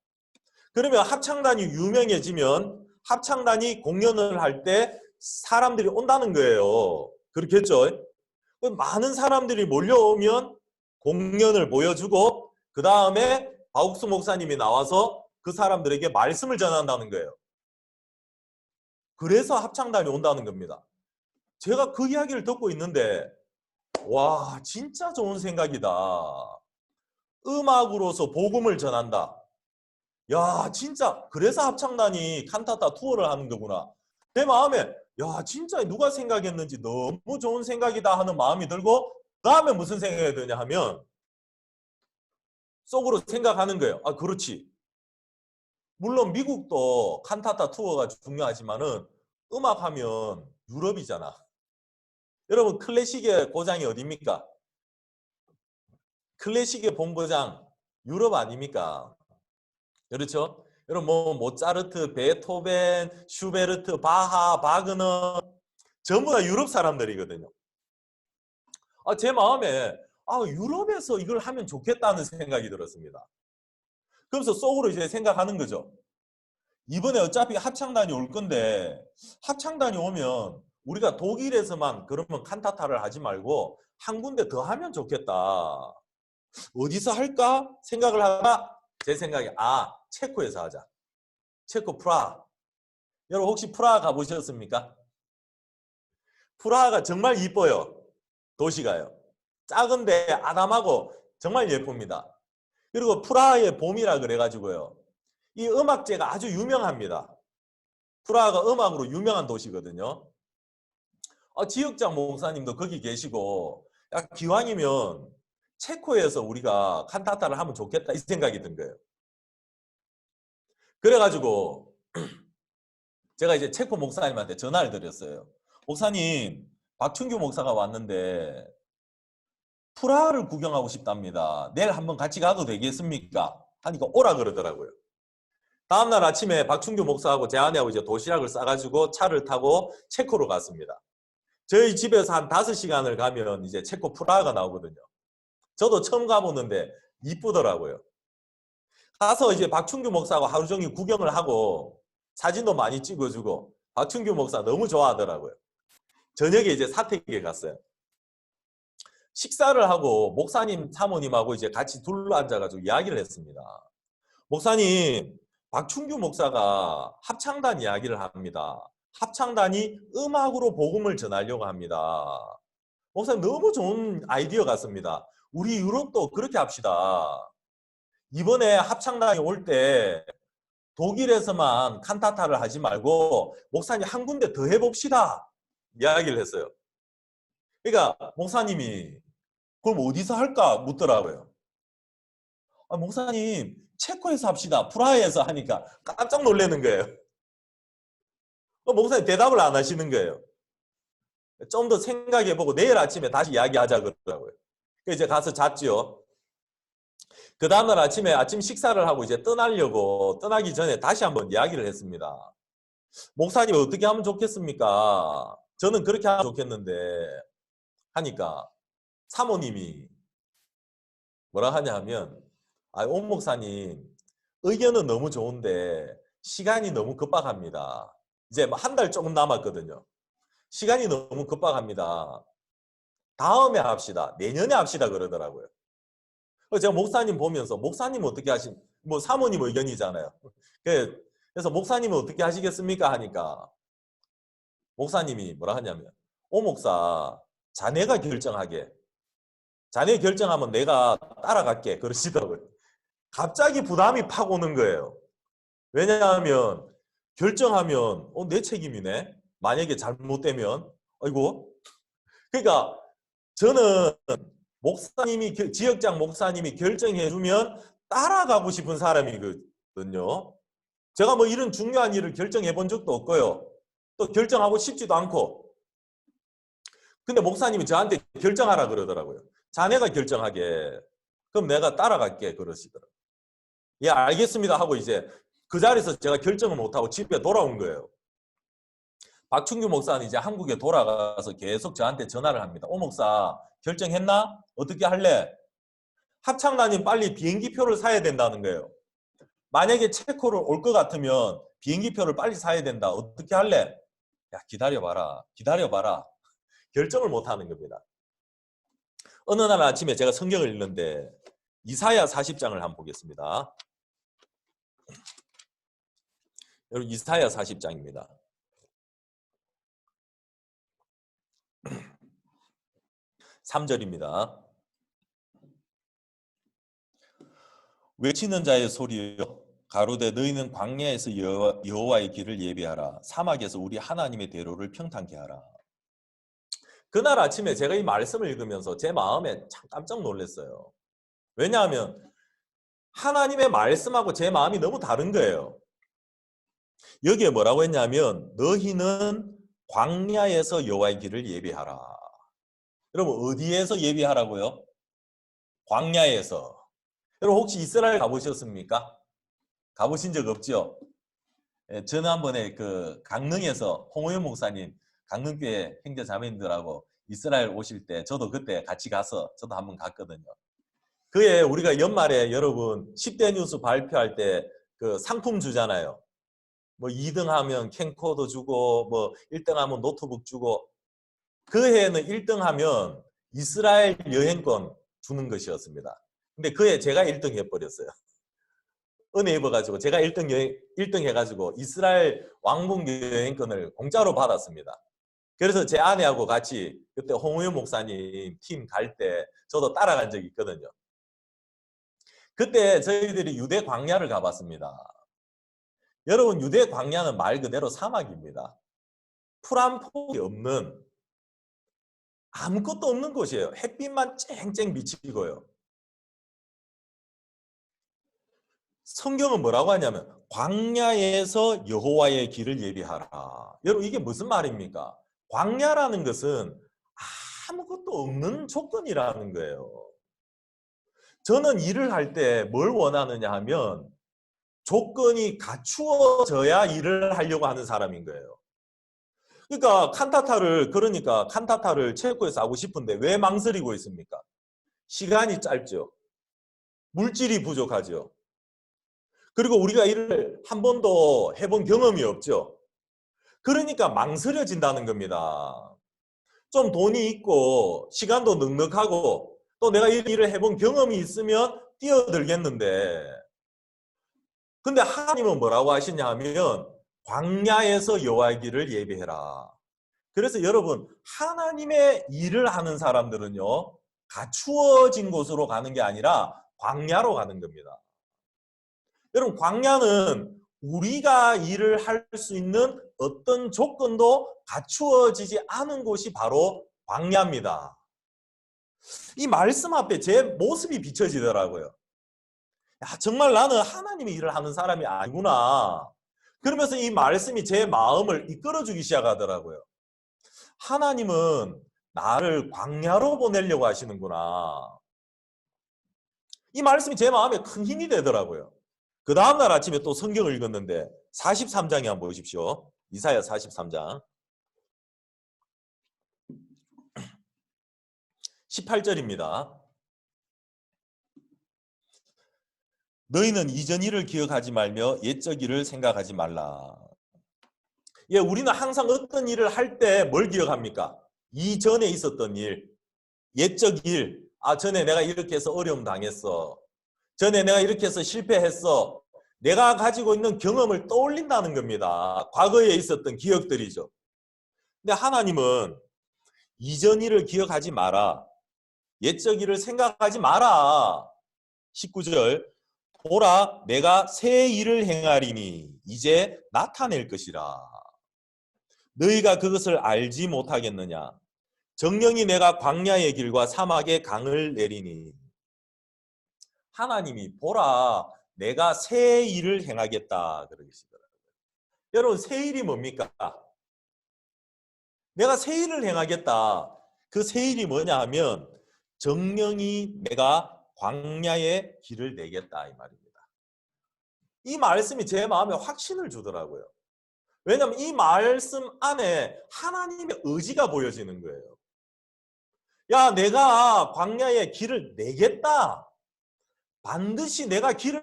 그러면 합창단이 유명해지면 합창단이 공연을 할 때 사람들이 온다는 거예요. 그렇겠죠? 많은 사람들이 몰려오면 공연을 보여주고 그 다음에 바욱수 목사님이 나와서 그 사람들에게 말씀을 전한다는 거예요. 그래서 합창단이 온다는 겁니다. 제가 그 이야기를 듣고 있는데 와 진짜 좋은 생각이다. 음악으로서 복음을 전한다. 야 진짜 그래서 합창단이 칸타타 투어를 하는 거구나. 내 마음에 야 진짜 누가 생각했는지 너무 좋은 생각이다 하는 마음이 들고 그 다음에 무슨 생각이 드냐 하면 속으로 생각하는 거예요. 아 그렇지. 물론 미국도 칸타타 투어가 중요하지만은 음악하면 유럽이잖아. 여러분 클래식의 고장이 어디입니까? 클래식의 본고장 유럽 아닙니까? 그렇죠? 여러분 뭐 모차르트, 베토벤, 슈베르트, 바하, 바그너 전부 다 유럽 사람들이거든요. 제 마음에 유럽에서 이걸 하면 좋겠다는 생각이 들었습니다. 그러면서 속으로 이제 생각하는 거죠. 이번에 어차피 합창단이 올 건데 합창단이 오면 우리가 독일에서만 그러면 칸타타를 하지 말고 한 군데 더 하면 좋겠다. 어디서 할까 생각을 하다가 제 생각에 체코에서 하자. 체코 프라하. 여러분 혹시 프라하 가보셨습니까? 프라하가 정말 이뻐요. 도시가요. 작은데 아담하고 정말 예쁩니다. 그리고 프라하의 봄이라 그래가지고요. 이 음악제가 아주 유명합니다. 프라하가 음악으로 유명한 도시거든요. 지역장 목사님도 거기 계시고 기왕이면 체코에서 우리가 칸타타를 하면 좋겠다 이 생각이 든 거예요. 그래가지고 제가 이제 체코 목사님한테 전화를 드렸어요. 목사님, 박춘규 목사가 왔는데 프라하를 구경하고 싶답니다. 내일 한번 같이 가도 되겠습니까? 하니까 오라 그러더라고요. 다음날 아침에 박춘규 목사하고 제 아내하고 이제 도시락을 싸가지고 차를 타고 체코로 갔습니다. 저희 집에서 한 5시간을 가면 이제 체코 프라하가 나오거든요. 저도 처음 가보는데 이쁘더라고요. 가서 이제 박춘규 목사하고 하루 종일 구경을 하고 사진도 많이 찍어주고 박춘규 목사 너무 좋아하더라고요. 저녁에 이제 사택에 갔어요. 식사를 하고 목사님, 사모님하고 이제 같이 둘러앉아가지고 이야기를 했습니다. 목사님, 박춘규 목사가 합창단 이야기를 합니다. 합창단이 음악으로 복음을 전하려고 합니다. 목사님 너무 좋은 아이디어 같습니다. 우리 유럽도 그렇게 합시다. 이번에 합창단이 올 때 독일에서만 칸타타를 하지 말고 목사님 한 군데 더 해봅시다. 이야기를 했어요. 그러니까 목사님이 그럼 어디서 할까 묻더라고요. 목사님 체코에서 합시다. 프라하에서 하니까 깜짝 놀라는 거예요. 목사님 대답을 안 하시는 거예요. 좀 더 생각해보고 내일 아침에 다시 이야기하자 그러더라고요. 이제 가서 잤지요. 그 다음날 아침에 아침 식사를 하고 이제 떠나기 전에 다시 한번 이야기를 했습니다. 목사님 어떻게 하면 좋겠습니까? 저는 그렇게 하면 좋겠는데 하니까 사모님이 뭐라 하냐 하면 온 목사님 의견은 너무 좋은데 시간이 너무 급박합니다. 이제 한 달 조금 남았거든요. 시간이 너무 급박합니다. 다음에 합시다. 내년에 합시다 그러더라고요. 제가 목사님 보면서 목사님 어떻게 뭐 사모님 의견이잖아요. 그래서 목사님은 어떻게 하시겠습니까? 하니까 목사님이 뭐라 하냐면 목사 자네가 결정하게. 자네 결정하면 내가 따라갈게. 그러시더라고요. 갑자기 부담이 팍 오는 거예요. 왜냐하면 결정하면 내 책임이네. 만약에 잘못되면 아이고. 그러니까 저는 목사님이 지역장 목사님이 결정해주면 따라가고 싶은 사람이거든요. 제가 뭐 이런 중요한 일을 결정해 본 적도 없고요. 또 결정하고 싶지도 않고. 근데 목사님이 저한테 결정하라 그러더라고요. 자네가 결정하게. 그럼 내가 따라갈게 그러시더라고요. 예 알겠습니다 하고 이제 그 자리에서 제가 결정을 못하고 집에 돌아온 거예요. 박충규 목사는 이제 한국에 돌아가서 계속 저한테 전화를 합니다. 오 목사 결정했나? 어떻게 할래? 합창단님 빨리 비행기표를 사야 된다는 거예요. 만약에 체코를 올 것 같으면 비행기표를 빨리 사야 된다. 어떻게 할래? 야 기다려봐라. 기다려봐라. 결정을 못하는 겁니다. 어느 날 아침에 제가 성경을 읽는데 이사야 40장을 한번 보겠습니다. 여러분 이사야 40장입니다. 3절입니다. 외치는 자의 소리여 가로되 너희는 광야에서 여호와의 길을 예비하라. 사막에서 우리 하나님의 대로를 평탄케 하라. 그날 아침에 제가 이 말씀을 읽으면서 제 마음에 참 깜짝 놀랐어요. 왜냐하면 하나님의 말씀하고 제 마음이 너무 다른 거예요. 여기에 뭐라고 했냐면 너희는 광야에서 여호와의 길을 예비하라. 여러분 어디에서 예비하라고요? 광야에서. 여러분 혹시 이스라엘 가보셨습니까? 가보신 적 없죠? 지난번에 그 강릉에서 홍호연 목사님 강릉교회 형제 자매님들하고 이스라엘 오실 때 저도 그때 같이 가서 저도 한번 갔거든요. 그에 우리가 연말에 여러분 10대 뉴스 발표할 때 그 상품 주잖아요. 뭐 2등 하면 캠코더 주고 뭐 1등 하면 노트북 주고 그 해에는 1등 하면 이스라엘 여행권 주는 것이었습니다. 근데 그 해 제가 1등 해버렸어요. 은혜 입어가지고 제가 1등 해가지고 이스라엘 왕복 여행권을 공짜로 받았습니다. 그래서 제 아내하고 같이 그때 홍우영 목사님 팀 갈 때 저도 따라간 적이 있거든요. 그때 저희들이 유대 광야를 가봤습니다. 여러분 유대 광야는 말 그대로 사막입니다. 풀 한 폭이 없는 아무것도 없는 곳이에요. 햇빛만 쨍쨍 비치고요. 성경은 뭐라고 하냐면 광야에서 여호와의 길을 예비하라. 여러분 이게 무슨 말입니까? 광야라는 것은 아무것도 없는 조건이라는 거예요. 저는 일을 할 때 뭘 원하느냐 하면 조건이 갖추어져야 일을 하려고 하는 사람인 거예요. 그러니까 칸타타를 체코에서 하고 싶은데 왜 망설이고 있습니까? 시간이 짧죠. 물질이 부족하죠. 그리고 우리가 일을 한 번도 해본 경험이 없죠. 그러니까 망설여진다는 겁니다. 좀 돈이 있고 시간도 넉넉하고 또 내가 이 일을 해본 경험이 있으면 뛰어들겠는데 근데 하나님은 뭐라고 하시냐 하면 광야에서 여호와의 길을 예비해라. 그래서 여러분 하나님의 일을 하는 사람들은요 갖추어진 곳으로 가는 게 아니라 광야로 가는 겁니다. 여러분 광야는 우리가 일을 할 수 있는 어떤 조건도 갖추어지지 않은 곳이 바로 광야입니다. 이 말씀 앞에 제 모습이 비춰지더라고요. 야, 정말 나는 하나님의 일을 하는 사람이 아니구나. 그러면서 이 말씀이 제 마음을 이끌어주기 시작하더라고요. 하나님은 나를 광야로 보내려고 하시는구나. 이 말씀이 제 마음에 큰 힘이 되더라고요. 그 다음날 아침에 또 성경을 읽었는데 43장에 한번 보십시오. 이사야 43장 18절입니다. 너희는 이전 일을 기억하지 말며 옛적 일을 생각하지 말라. 예, 우리는 항상 어떤 일을 할 때 뭘 기억합니까? 이전에 있었던 일, 옛적 일. 아, 전에 내가 이렇게 해서 어려움 당했어. 전에 내가 이렇게 해서 실패했어. 내가 가지고 있는 경험을 떠올린다는 겁니다. 과거에 있었던 기억들이죠. 근데 하나님은 이전 일을 기억하지 마라. 옛적 일을 생각하지 마라. 19절 보라 내가 새 일을 행하리니 이제 나타낼 것이라. 너희가 그것을 알지 못하겠느냐. 정령이 내가 광야의 길과 사막의 강을 내리니. 하나님이 보라 내가 새 일을 행하겠다 그러시더라고요. 여러분 새 일이 뭡니까? 내가 새 일을 행하겠다. 그 새 일이 뭐냐 하면 정령이 내가 광야의 길을 내겠다 이 말입니다. 이 말씀이 제 마음에 확신을 주더라고요. 왜냐하면 이 말씀 안에 하나님의 의지가 보여지는 거예요. 야, 내가 광야에 길을 내겠다. 반드시 내가 길을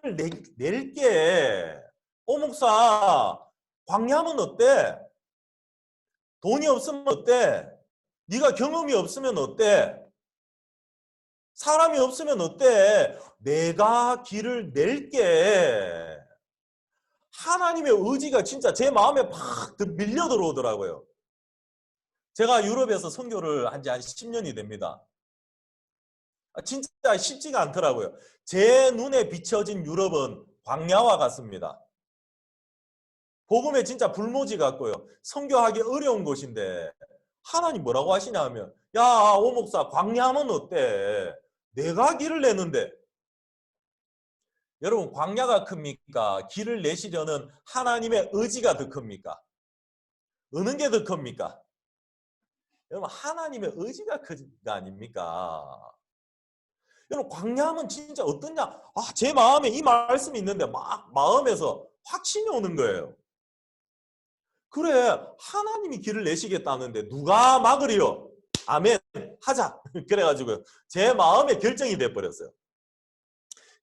낼게. 오 목사, 광야면 어때? 돈이 없으면 어때? 네가 경험이 없으면 어때? 사람이 없으면 어때? 내가 길을 낼게. 하나님의 의지가 진짜 제 마음에 팍 밀려 들어오더라고요. 제가 유럽에서 선교를 한 지 한 10년이 됩니다. 진짜 쉽지가 않더라고요. 제 눈에 비춰진 유럽은 광야와 같습니다. 복음에 진짜 불모지 같고요. 선교하기 어려운 곳인데 하나님 뭐라고 하시냐 하면 야, 오 목사 광야는 어때? 내가 길을 내는데. 여러분 광야가 큽니까? 길을 내시려는 하나님의 의지가 더 큽니까? 어느 게 더 큽니까? 여러분 하나님의 의지가 큰 거 아닙니까? 여러분 광야하면 진짜 어떠냐? 제 마음에 이 말씀이 있는데 막 마음에서 확신이 오는 거예요. 그래 하나님이 길을 내시겠다는데 누가 막으리요? 아멘 하자. 그래가지고 제 마음에 결정이 돼버렸어요.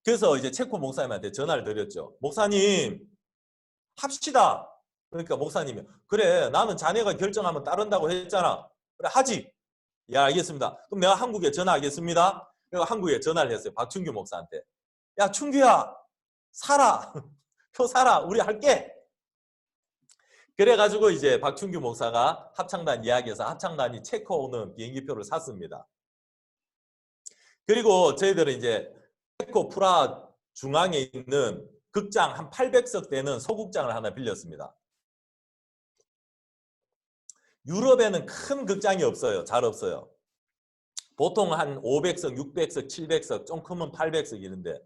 그래서 이제 체코 목사님한테 전화를 드렸죠. 목사님 합시다. 그러니까 목사님이 그래 나는 자네가 결정하면 따른다고 했잖아. 그래 하지. 야 알겠습니다. 그럼 내가 한국에 전화하겠습니다. 그리고 한국에 전화를 했어요. 박춘규 목사한테. 야 춘규야 사라. 표 사라. 우리 할게. 그래가지고 이제 박춘규 목사가 합창단 이야기에서 합창단이 체코 오는 비행기표를 샀습니다. 그리고 저희들은 이제 체코 프라하 중앙에 있는 극장 한 800석 되는 소극장을 하나 빌렸습니다. 유럽에는 큰 극장이 없어요. 잘 없어요. 보통 한 500석, 600석, 700석, 좀 크면 800석 이런데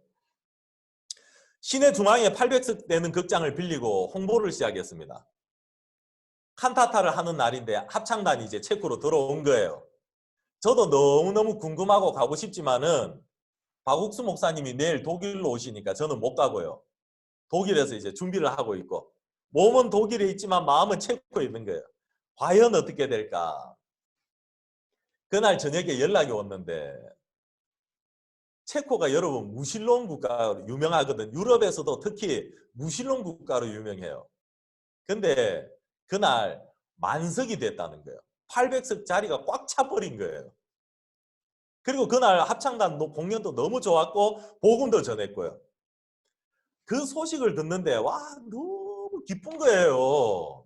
시내 중앙에 800석 되는 극장을 빌리고 홍보를 시작했습니다. 칸타타를 하는 날인데 합창단이 이제 체코로 들어온 거예요. 저도 너무너무 궁금하고 가고 싶지만은 박욱수 목사님이 내일 독일로 오시니까 저는 못 가고요. 독일에서 이제 준비를 하고 있고 몸은 독일에 있지만 마음은 체코에 있는 거예요. 과연 어떻게 될까? 그날 저녁에 연락이 왔는데 체코가 여러분 무신론 국가로 유명하거든. 유럽에서도 특히 무신론 국가로 유명해요. 근데 그날 만석이 됐다는 거예요. 800석 자리가 꽉 차버린 거예요. 그리고 그날 합창단 공연도 너무 좋았고 복음도 전했고요. 그 소식을 듣는데 와 너무 기쁜 거예요.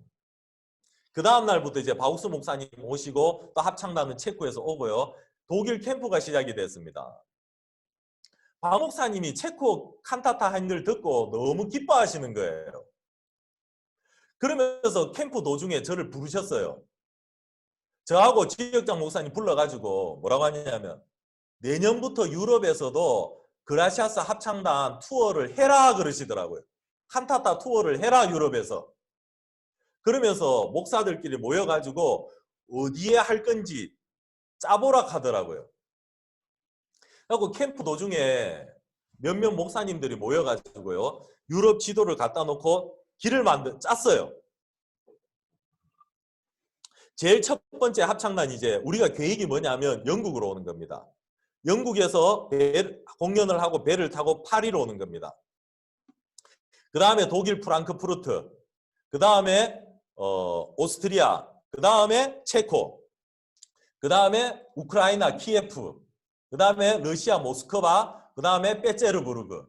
그 다음 날부터 이제 박욱수 목사님 오시고 또 합창단은 체코에서 오고요. 독일 캠프가 시작이 됐습니다. 박 목사님이 체코 칸타타 한 일 듣고 너무 기뻐하시는 거예요. 그러면서 캠프 도중에 저를 부르셨어요. 저하고 지역장 목사님 불러가지고 뭐라고 하냐면 내년부터 유럽에서도 그라시아스 합창단 투어를 해라 그러시더라고요. 칸타타 투어를 해라 유럽에서. 그러면서 목사들끼리 모여가지고 어디에 할 건지 짜보라 하더라고요. 그리고 캠프 도중에 몇몇 목사님들이 모여가지고요. 유럽 지도를 갖다 놓고 길을 짰어요. 제일 첫 번째 합창단 이제 우리가 계획이 뭐냐면 영국으로 오는 겁니다. 영국에서 공연을 하고 배를 타고 파리로 오는 겁니다. 그 다음에 독일 프랑크푸르트, 그 다음에 오스트리아, 그 다음에 체코, 그 다음에 우크라이나 키예프, 그 다음에 러시아 모스크바, 그 다음에 페테르부르크.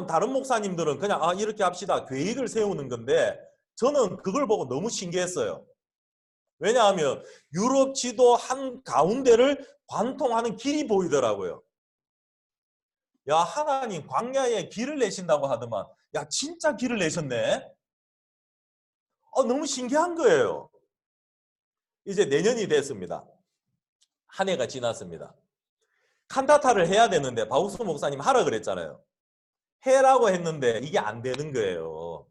다른 목사님들은 그냥 이렇게 합시다 계획을 세우는 건데 저는 그걸 보고 너무 신기했어요. 왜냐하면 유럽 지도 한 가운데를 관통하는 길이 보이더라고요. 야 하나님 광야에 길을 내신다고 하더만 야 진짜 길을 내셨네. 너무 신기한 거예요. 이제 내년이 됐습니다. 한 해가 지났습니다. 칸타타를 해야 되는데 박욱수 목사님 하라 그랬잖아요. 해라고 했는데 이게 안 되는 거예요.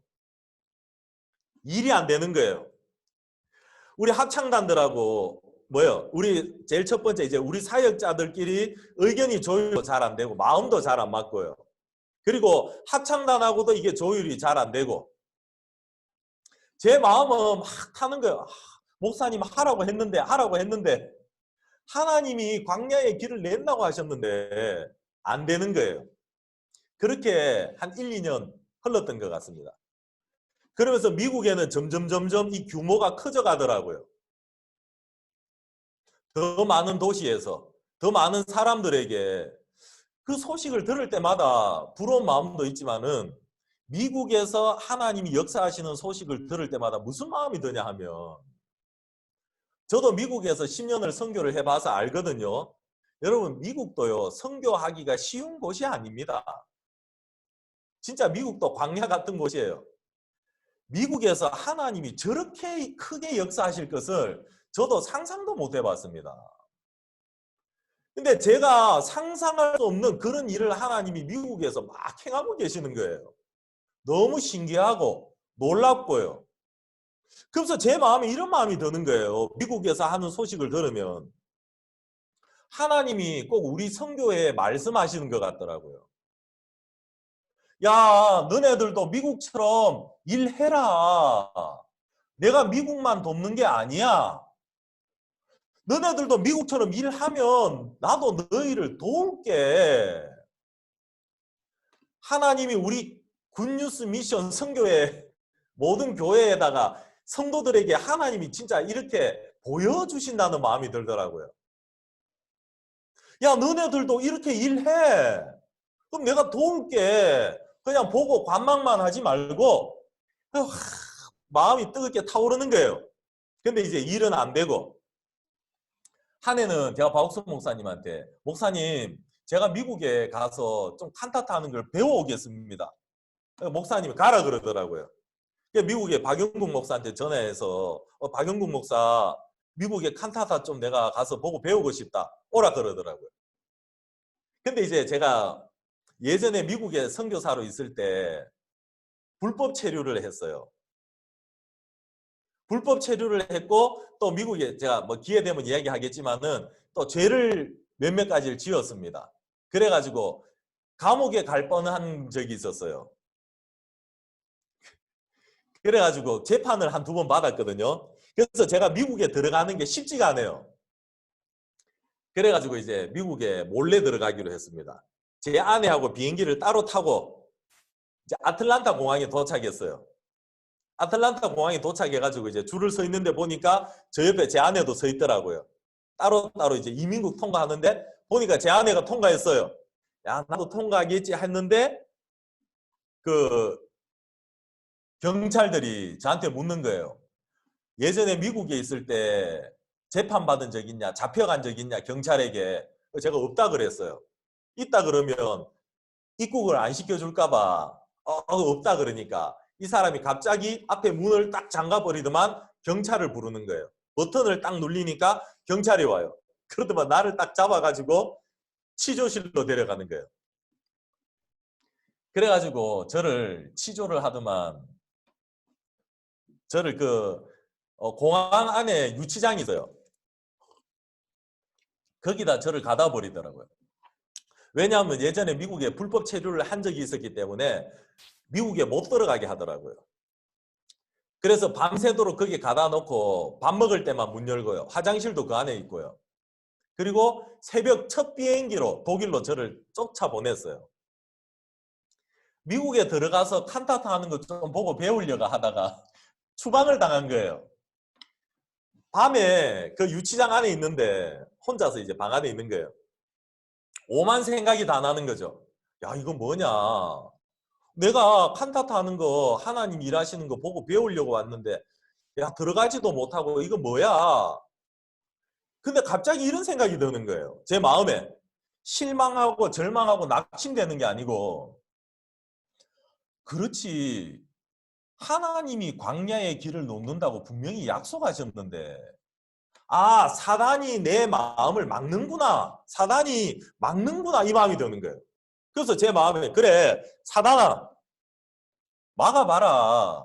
일이 안 되는 거예요. 우리 합창단들하고 우리 제일 첫 번째 이제 우리 사역자들끼리 의견이 조율도 잘 안 되고 마음도 잘 안 맞고요. 그리고 합창단하고도 이게 조율이 잘 안 되고 제 마음은 막 타는 거예요. 목사님 하라고 했는데 하나님이 광야의 길을 낸다고 하셨는데 안 되는 거예요. 그렇게 한 1, 2년 흘렀던 것 같습니다. 그러면서 미국에는 점점 이 규모가 커져 가더라고요. 더 많은 도시에서 더 많은 사람들에게 그 소식을 들을 때마다 부러운 마음도 있지만은 미국에서 하나님이 역사하시는 소식을 들을 때마다 무슨 마음이 드냐 하면 저도 미국에서 10년을 선교를 해봐서 알거든요. 여러분 미국도요 선교하기가 쉬운 곳이 아닙니다. 진짜 미국도 광야 같은 곳이에요. 미국에서 하나님이 저렇게 크게 역사하실 것을 저도 상상도 못 해봤습니다. 근데 제가 상상할 수 없는 그런 일을 하나님이 미국에서 막 행하고 계시는 거예요. 너무 신기하고 놀랍고요. 그래서 제 마음에 이런 마음이 드는 거예요. 미국에서 하는 소식을 들으면 하나님이 꼭 우리 선교에 말씀하시는 것 같더라고요. 야, 너네들도 미국처럼 일해라. 내가 미국만 돕는 게 아니야. 너네들도 미국처럼 일하면 나도 너희를 도울게. 하나님이 우리 굿뉴스 미션 선교회 모든 교회에다가 성도들에게 하나님이 진짜 이렇게 보여주신다는 마음이 들더라고요. 야, 너네들도 이렇게 일해. 그럼 내가 도울게. 그냥 보고 관망만 하지 말고 마음이 뜨겁게 타오르는 거예요. 근데 이제 일은 안 되고 한 해는 제가 박옥선 목사님한테 목사님 제가 미국에 가서 좀 칸타타 하는 걸 배워오겠습니다. 목사님이 가라 그러더라고요. 미국의 박영국 목사한테 전화해서 박영국 목사 미국의 칸타타 좀 내가 가서 보고 배우고 싶다. 오라 그러더라고요. 근데 이제 제가 예전에 미국에 선교사로 있을 때 불법 체류를 했어요. 불법 체류를 했고 또 미국에 제가 뭐 기회 되면 이야기하겠지만은 또 죄를 몇몇 가지를 지었습니다. 그래가지고 감옥에 갈 뻔한 적이 있었어요. 그래가지고 재판을 한 2번 받았거든요. 그래서 제가 미국에 들어가는 게 쉽지가 않아요. 그래가지고 이제 미국에 몰래 들어가기로 했습니다. 제 아내하고 비행기를 따로 타고 이제 아틀란타 공항에 도착했어요. 아틀란타 공항에 도착해가지고 이제 줄을 서 있는데 보니까 저 옆에 제 아내도 서 있더라고요. 따로 이제 이민국 통과하는데 보니까 제 아내가 통과했어요. 야, 나도 통과하겠지 했는데 그 경찰들이 저한테 묻는 거예요. 예전에 미국에 있을 때 재판받은 적 있냐, 잡혀간 적 있냐, 경찰에게. 제가 없다 그랬어요. 있다 그러면 입국을 안 시켜줄까봐 없다 그러니까 이 사람이 갑자기 앞에 문을 딱 잠가버리더만 경찰을 부르는 거예요. 버튼을 딱 눌리니까 경찰이 와요. 그러더만 나를 딱 잡아가지고 치조실로 데려가는 거예요. 그래가지고 저를 치조를 하더만 저를 공항 안에 유치장이 있어요. 거기다 저를 가다 버리더라고요. 왜냐하면 예전에 미국에 불법 체류를 한 적이 있었기 때문에 미국에 못 들어가게 하더라고요. 그래서 밤새도록 거기 가다 놓고 밥 먹을 때만 문 열고요. 화장실도 그 안에 있고요. 그리고 새벽 첫 비행기로 독일로 저를 쫓아보냈어요. 미국에 들어가서 칸타타 하는 거 좀 보고 배우려고 하다가 추방을 당한 거예요. 밤에 그 유치장 안에 있는데 혼자서 이제 방 안에 있는 거예요. 오만 생각이 다 나는 거죠. 야, 이거 뭐냐. 내가 칸타타 하는 거 하나님 일하시는 거 보고 배우려고 왔는데 야, 들어가지도 못하고 이거 뭐야. 근데 갑자기 이런 생각이 드는 거예요. 제 마음에. 실망하고 절망하고 낙심되는 게 아니고 그렇지. 하나님이 광야의 길을 놓는다고 분명히 약속하셨는데 사단이 내 마음을 막는구나. 사단이 막는구나. 이 마음이 드는 거예요. 그래서 제 마음에 그래 사단아 막아봐라.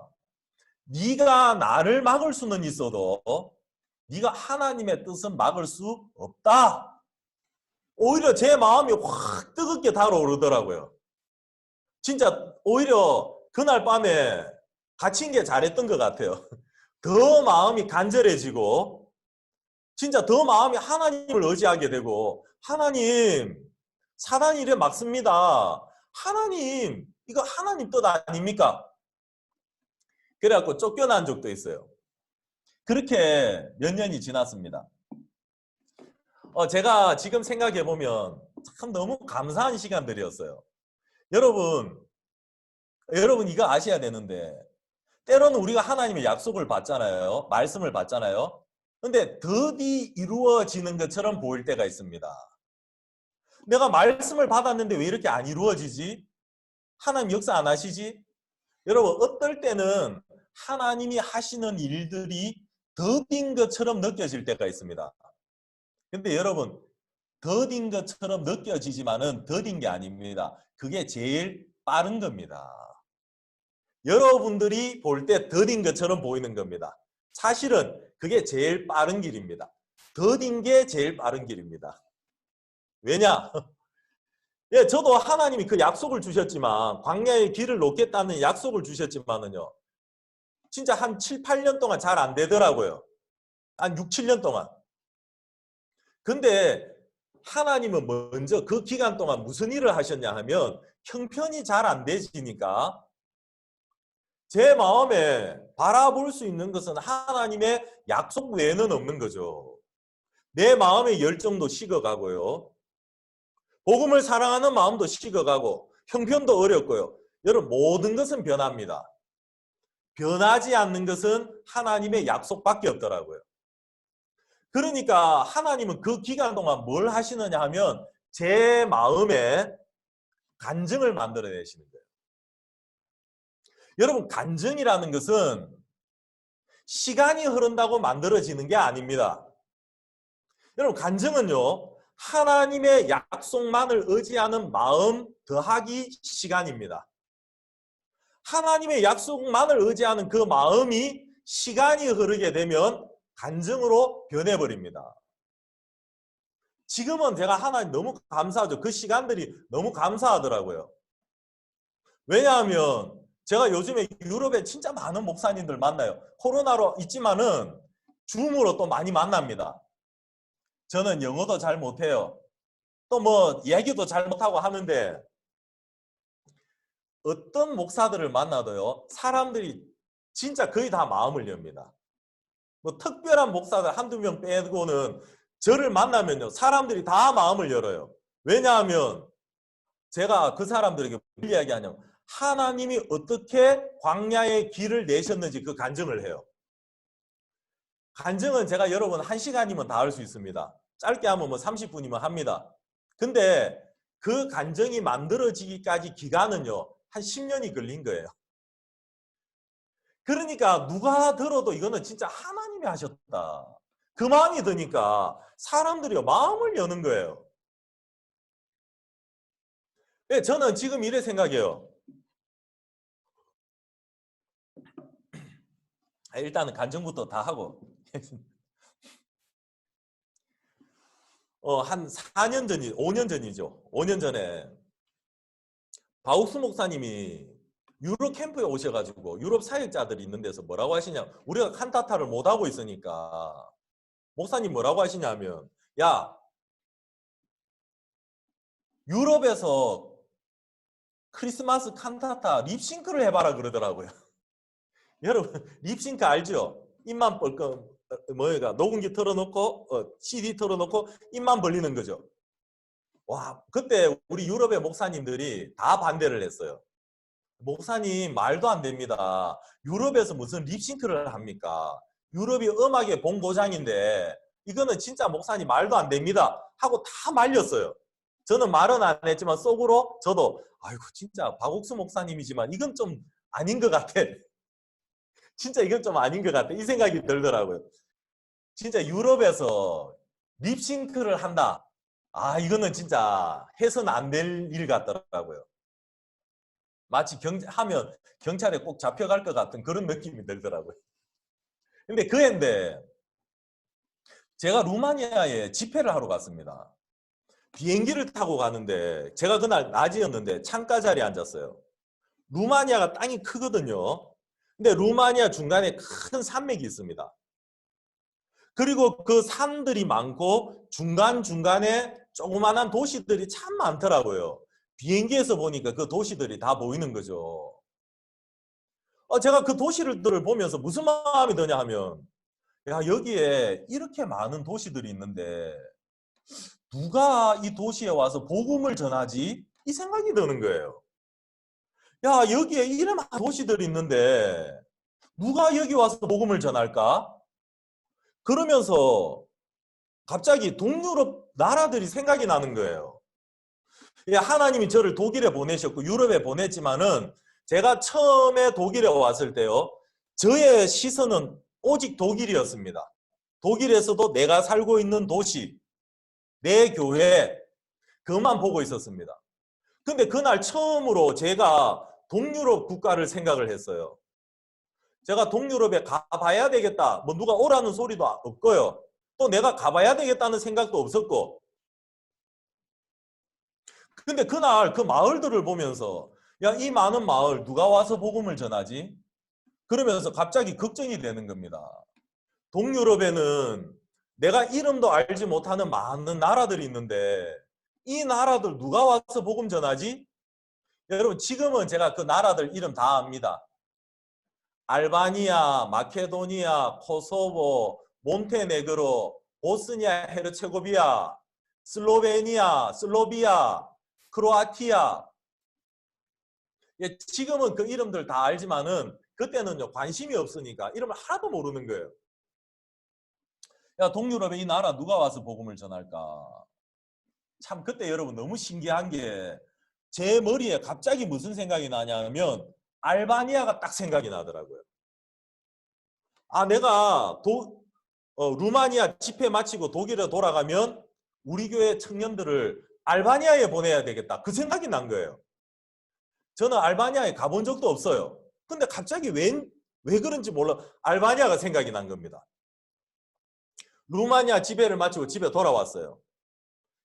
네가 나를 막을 수는 있어도 네가 하나님의 뜻은 막을 수 없다. 오히려 제 마음이 확 뜨겁게 달아오르더라고요. 진짜 오히려 그날 밤에 갇힌 게 잘했던 것 같아요. 더 마음이 간절해지고 진짜 더 마음이 하나님을 의지하게 되고 하나님 사단이 이래 막습니다. 하나님 이거 하나님 뜻 아닙니까? 그래갖고 쫓겨난 적도 있어요. 그렇게 몇 년이 지났습니다. 제가 지금 생각해보면 참 너무 감사한 시간들이었어요. 여러분 이거 아셔야 되는데 때로는 우리가 하나님의 약속을 받잖아요. 말씀을 받잖아요. 근데 더디 이루어지는 것처럼 보일 때가 있습니다. 내가 말씀을 받았는데 왜 이렇게 안 이루어지지? 하나님 역사 안 하시지? 여러분 어떨 때는 하나님이 하시는 일들이 더딘 것처럼 느껴질 때가 있습니다. 근데 여러분 더딘 것처럼 느껴지지만은 더딘 게 아닙니다. 그게 제일 빠른 겁니다. 여러분들이 볼 때 더딘 것처럼 보이는 겁니다. 사실은 그게 제일 빠른 길입니다. 더딘 게 제일 빠른 길입니다. 왜냐? 예, 저도 하나님이 그 약속을 주셨지만 광야의 길을 놓겠다는 약속을 주셨지만은요. 진짜 한 7, 8년 동안 잘 안 되더라고요. 한 6, 7년 동안. 근데 하나님은 먼저 그 기간 동안 무슨 일을 하셨냐 하면 형편이 잘 안 되시니까 제 마음에 바라볼 수 있는 것은 하나님의 약속 외에는 없는 거죠. 내 마음의 열정도 식어가고요. 복음을 사랑하는 마음도 식어가고 형편도 어렵고요. 여러분 모든 것은 변합니다. 변하지 않는 것은 하나님의 약속밖에 없더라고요. 그러니까 하나님은 그 기간 동안 뭘 하시느냐 하면 제 마음에 간증을 만들어내시는 거예요. 여러분 간증이라는 것은 시간이 흐른다고 만들어지는 게 아닙니다. 여러분 간증은요. 하나님의 약속만을 의지하는 마음 더하기 시간입니다. 하나님의 약속만을 의지하는 그 마음이 시간이 흐르게 되면 간증으로 변해버립니다. 지금은 제가 하나님 너무 감사하죠. 그 시간들이 너무 감사하더라고요. 왜냐하면 제가 요즘에 유럽에 진짜 많은 목사님들 만나요. 코로나로 있지만은 줌으로 또 많이 만납니다. 저는 영어도 잘 못해요. 또 뭐 얘기도 잘 못하고 하는데 어떤 목사들을 만나도요. 사람들이 진짜 거의 다 마음을 엽니다. 뭐 특별한 목사들 한두 명 빼고는 저를 만나면요. 사람들이 다 마음을 열어요. 왜냐하면 제가 그 사람들에게 뭘 이야기하냐면 하나님이 어떻게 광야의 길을 내셨는지 그 간증을 해요. 간증은 제가 여러분 1시간이면 다 할 수 있습니다. 짧게 하면 뭐 30분이면 합니다. 근데 그 간증이 만들어지기까지 기간은요. 한 10년이 걸린 거예요. 그러니까 누가 들어도 이거는 진짜 하나님이 하셨다. 그 마음이 드니까 사람들이 마음을 여는 거예요. 네, 저는 지금 이래 생각해요. 일단은 간증부터 다 하고 한 4년 전이 5년 전이죠. 5년 전에 바욱스 목사님이 유럽 캠프에 오셔가지고 유럽 사역자들이 있는 데서 뭐라고 하시냐 우리가 칸타타를 못하고 있으니까 목사님 뭐라고 하시냐면 야 유럽에서 크리스마스 칸타타 립싱크를 해봐라 그러더라고요. 여러분 립싱크 알죠? 입만 벌끔 뭐가 녹음기 틀어놓고 CD 틀어놓고 입만 벌리는 거죠. 와 그때 우리 유럽의 목사님들이 다 반대를 했어요. 목사님 말도 안 됩니다. 유럽에서 무슨 립싱크를 합니까? 유럽이 음악의 본고장인데 이거는 진짜 목사님 말도 안 됩니다. 하고 다 말렸어요. 저는 말은 안 했지만 속으로 저도 아이고 진짜 박옥수 목사님이지만 이건 좀 아닌 것 같아. 진짜 이건 좀 아닌 것 같아. 이 생각이 들더라고요. 진짜 유럽에서 립싱크를 한다. 아 이거는 진짜 해서는 안 될 일 같더라고요. 마치 하면 경찰에 꼭 잡혀갈 것 같은 그런 느낌이 들더라고요. 근데 그 해인데 제가 루마니아에 집회를 하러 갔습니다. 비행기를 타고 가는데 제가 그날 낮이었는데 창가 자리에 앉았어요. 루마니아가 땅이 크거든요. 근데 루마니아 중간에 큰 산맥이 있습니다. 그리고 그 산들이 많고 중간중간에 조그만한 도시들이 참 많더라고요. 비행기에서 보니까 그 도시들이 다 보이는 거죠. 제가 그 도시들을 보면서 무슨 마음이 드냐 하면, 야, 여기에 이렇게 많은 도시들이 있는데 누가 이 도시에 와서 복음을 전하지? 이 생각이 드는 거예요. 야, 여기에 이런 도시들이 있는데 누가 여기 와서 복음을 전할까? 그러면서 갑자기 동유럽 나라들이 생각이 나는 거예요. 하나님이 저를 독일에 보내셨고 유럽에 보냈지만은 제가 처음에 독일에 왔을 때요, 저의 시선은 오직 독일이었습니다. 독일에서도 내가 살고 있는 도시, 내 교회, 그것만 보고 있었습니다. 근데 그날 처음으로 제가 동유럽 국가를 생각을 했어요. 제가 동유럽에 가봐야 되겠다. 뭐 누가 오라는 소리도 없고요. 또 내가 가봐야 되겠다는 생각도 없었고. 근데 그날 그 마을들을 보면서, 야, 이 많은 마을 누가 와서 복음을 전하지? 그러면서 갑자기 걱정이 되는 겁니다. 동유럽에는 내가 이름도 알지 못하는 많은 나라들이 있는데 이 나라들 누가 와서 복음 전하지? 여러분, 지금은 제가 그 나라들 이름 다 압니다. 알바니아, 마케도니아, 코소보, 몬테네그로, 보스니아 헤르체고비아, 슬로베니아, 슬로비아, 크로아티아. 지금은 그 이름들 다 알지만은 그때는요, 관심이 없으니까 이름을 하나도 모르는 거예요. 야, 동유럽에 이 나라 누가 와서 복음을 전할까? 참 그때 여러분 너무 신기한 게, 제 머리에 갑자기 무슨 생각이 나냐면 알바니아가 딱 생각이 나더라고요. 아, 내가 루마니아 집회 마치고 독일에 돌아가면 우리 교회 청년들을 알바니아에 보내야 되겠다. 그 생각이 난 거예요. 저는 알바니아에 가본 적도 없어요. 근데 갑자기 왜 그런지 몰라 알바니아가 생각이 난 겁니다. 루마니아 집회를 마치고 집에 돌아왔어요.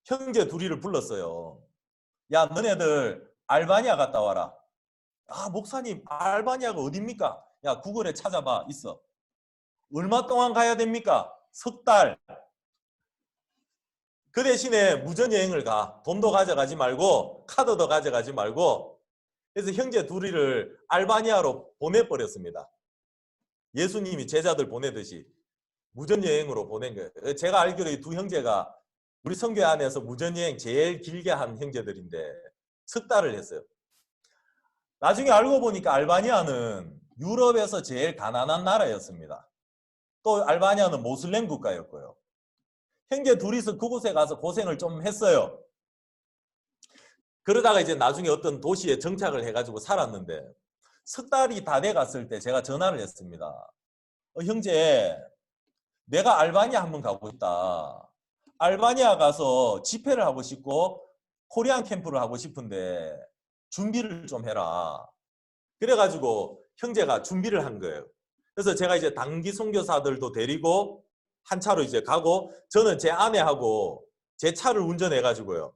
형제 둘이를 불렀어요. 야, 너네들 알바니아 갔다 와라. 아, 목사님, 알바니아가 어딥니까? 야, 구글에 찾아봐. 있어. 얼마 동안 가야 됩니까? 석 달. 그 대신에 무전여행을 가. 돈도 가져가지 말고 카드도 가져가지 말고. 그래서 형제 둘이를 알바니아로 보내버렸습니다. 예수님이 제자들 보내듯이 무전여행으로 보낸 거예요. 제가 알기로 이 두 형제가 우리 선교 안에서 무전여행 제일 길게 한 형제들인데 석 달을 했어요. 나중에 알고 보니까 알바니아는 유럽에서 제일 가난한 나라였습니다. 또 알바니아는 모슬렘 국가였고요. 형제 둘이서 그곳에 가서 고생을 좀 했어요. 그러다가 이제 나중에 어떤 도시에 정착을 해가지고 살았는데 석 달이 다 돼갔을 때 제가 전화를 했습니다. 형제, 내가 알바니아 한번 가고 있다. 알바니아 가서 집회를 하고 싶고 코리안 캠프를 하고 싶은데 준비를 좀 해라. 그래가지고 형제가 준비를 한 거예요. 그래서 제가 이제 단기 선교사들도 데리고 한 차로 이제 가고, 저는 제 아내하고 제 차를 운전해가지고요.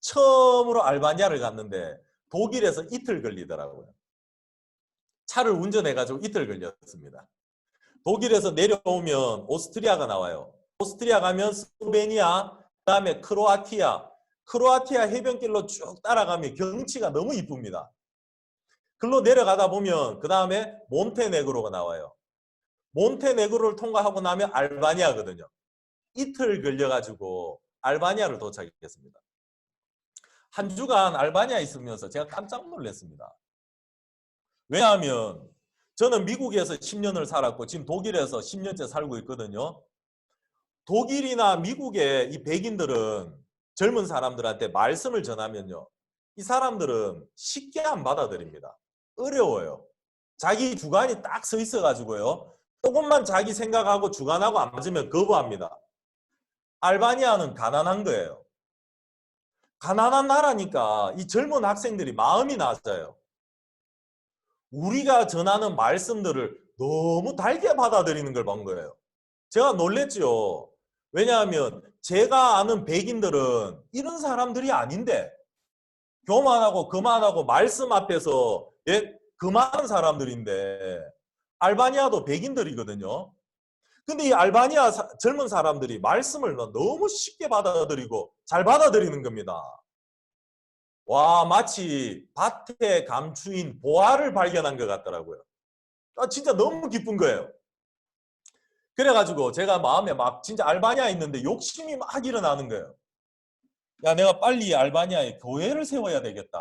처음으로 알바니아를 갔는데 독일에서 이틀 걸리더라고요. 차를 운전해가지고 이틀 걸렸습니다. 독일에서 내려오면 오스트리아가 나와요. 오스트리아 가면 스로베니아, 그다음에 크로아티아. 크로아티아 해변길로 쭉 따라가면 경치가 너무 이쁩니다. 글로 내려가다 보면 그 다음에 몬테네그로가 나와요. 몬테네그로를 통과하고 나면 알바니아거든요. 이틀 걸려가지고 알바니아를 도착했습니다. 한 주간 알바니아에 있으면서 제가 깜짝 놀랐습니다. 왜냐하면 저는 미국에서 10년을 살았고 지금 독일에서 10년째 살고 있거든요. 독일이나 미국의 이 백인들은 젊은 사람들한테 말씀을 전하면요, 이 사람들은 쉽게 안 받아들입니다. 어려워요. 자기 주관이 딱 서 있어가지고요, 조금만 자기 생각하고 주관하고 안 맞으면 거부합니다. 알바니아는 가난한 거예요. 가난한 나라니까 이 젊은 학생들이 마음이 낮아요. 우리가 전하는 말씀들을 너무 달게 받아들이는 걸 본 거예요. 제가 놀랬죠. 왜냐하면 제가 아는 백인들은 이런 사람들이 아닌데 교만하고 그만하고 말씀 앞에서 예? 그만한 사람들인데 알바니아도 백인들이거든요. 근데 이 알바니아 젊은 사람들이 말씀을 너무 쉽게 받아들이고 잘 받아들이는 겁니다. 와, 마치 밭의 감추인 보화를 발견한 것 같더라고요. 진짜 너무 기쁜 거예요. 그래가지고 제가 마음에 막 진짜 알바니아에 있는데 욕심이 막 일어나는 거예요. 야, 내가 빨리 알바니아에 교회를 세워야 되겠다.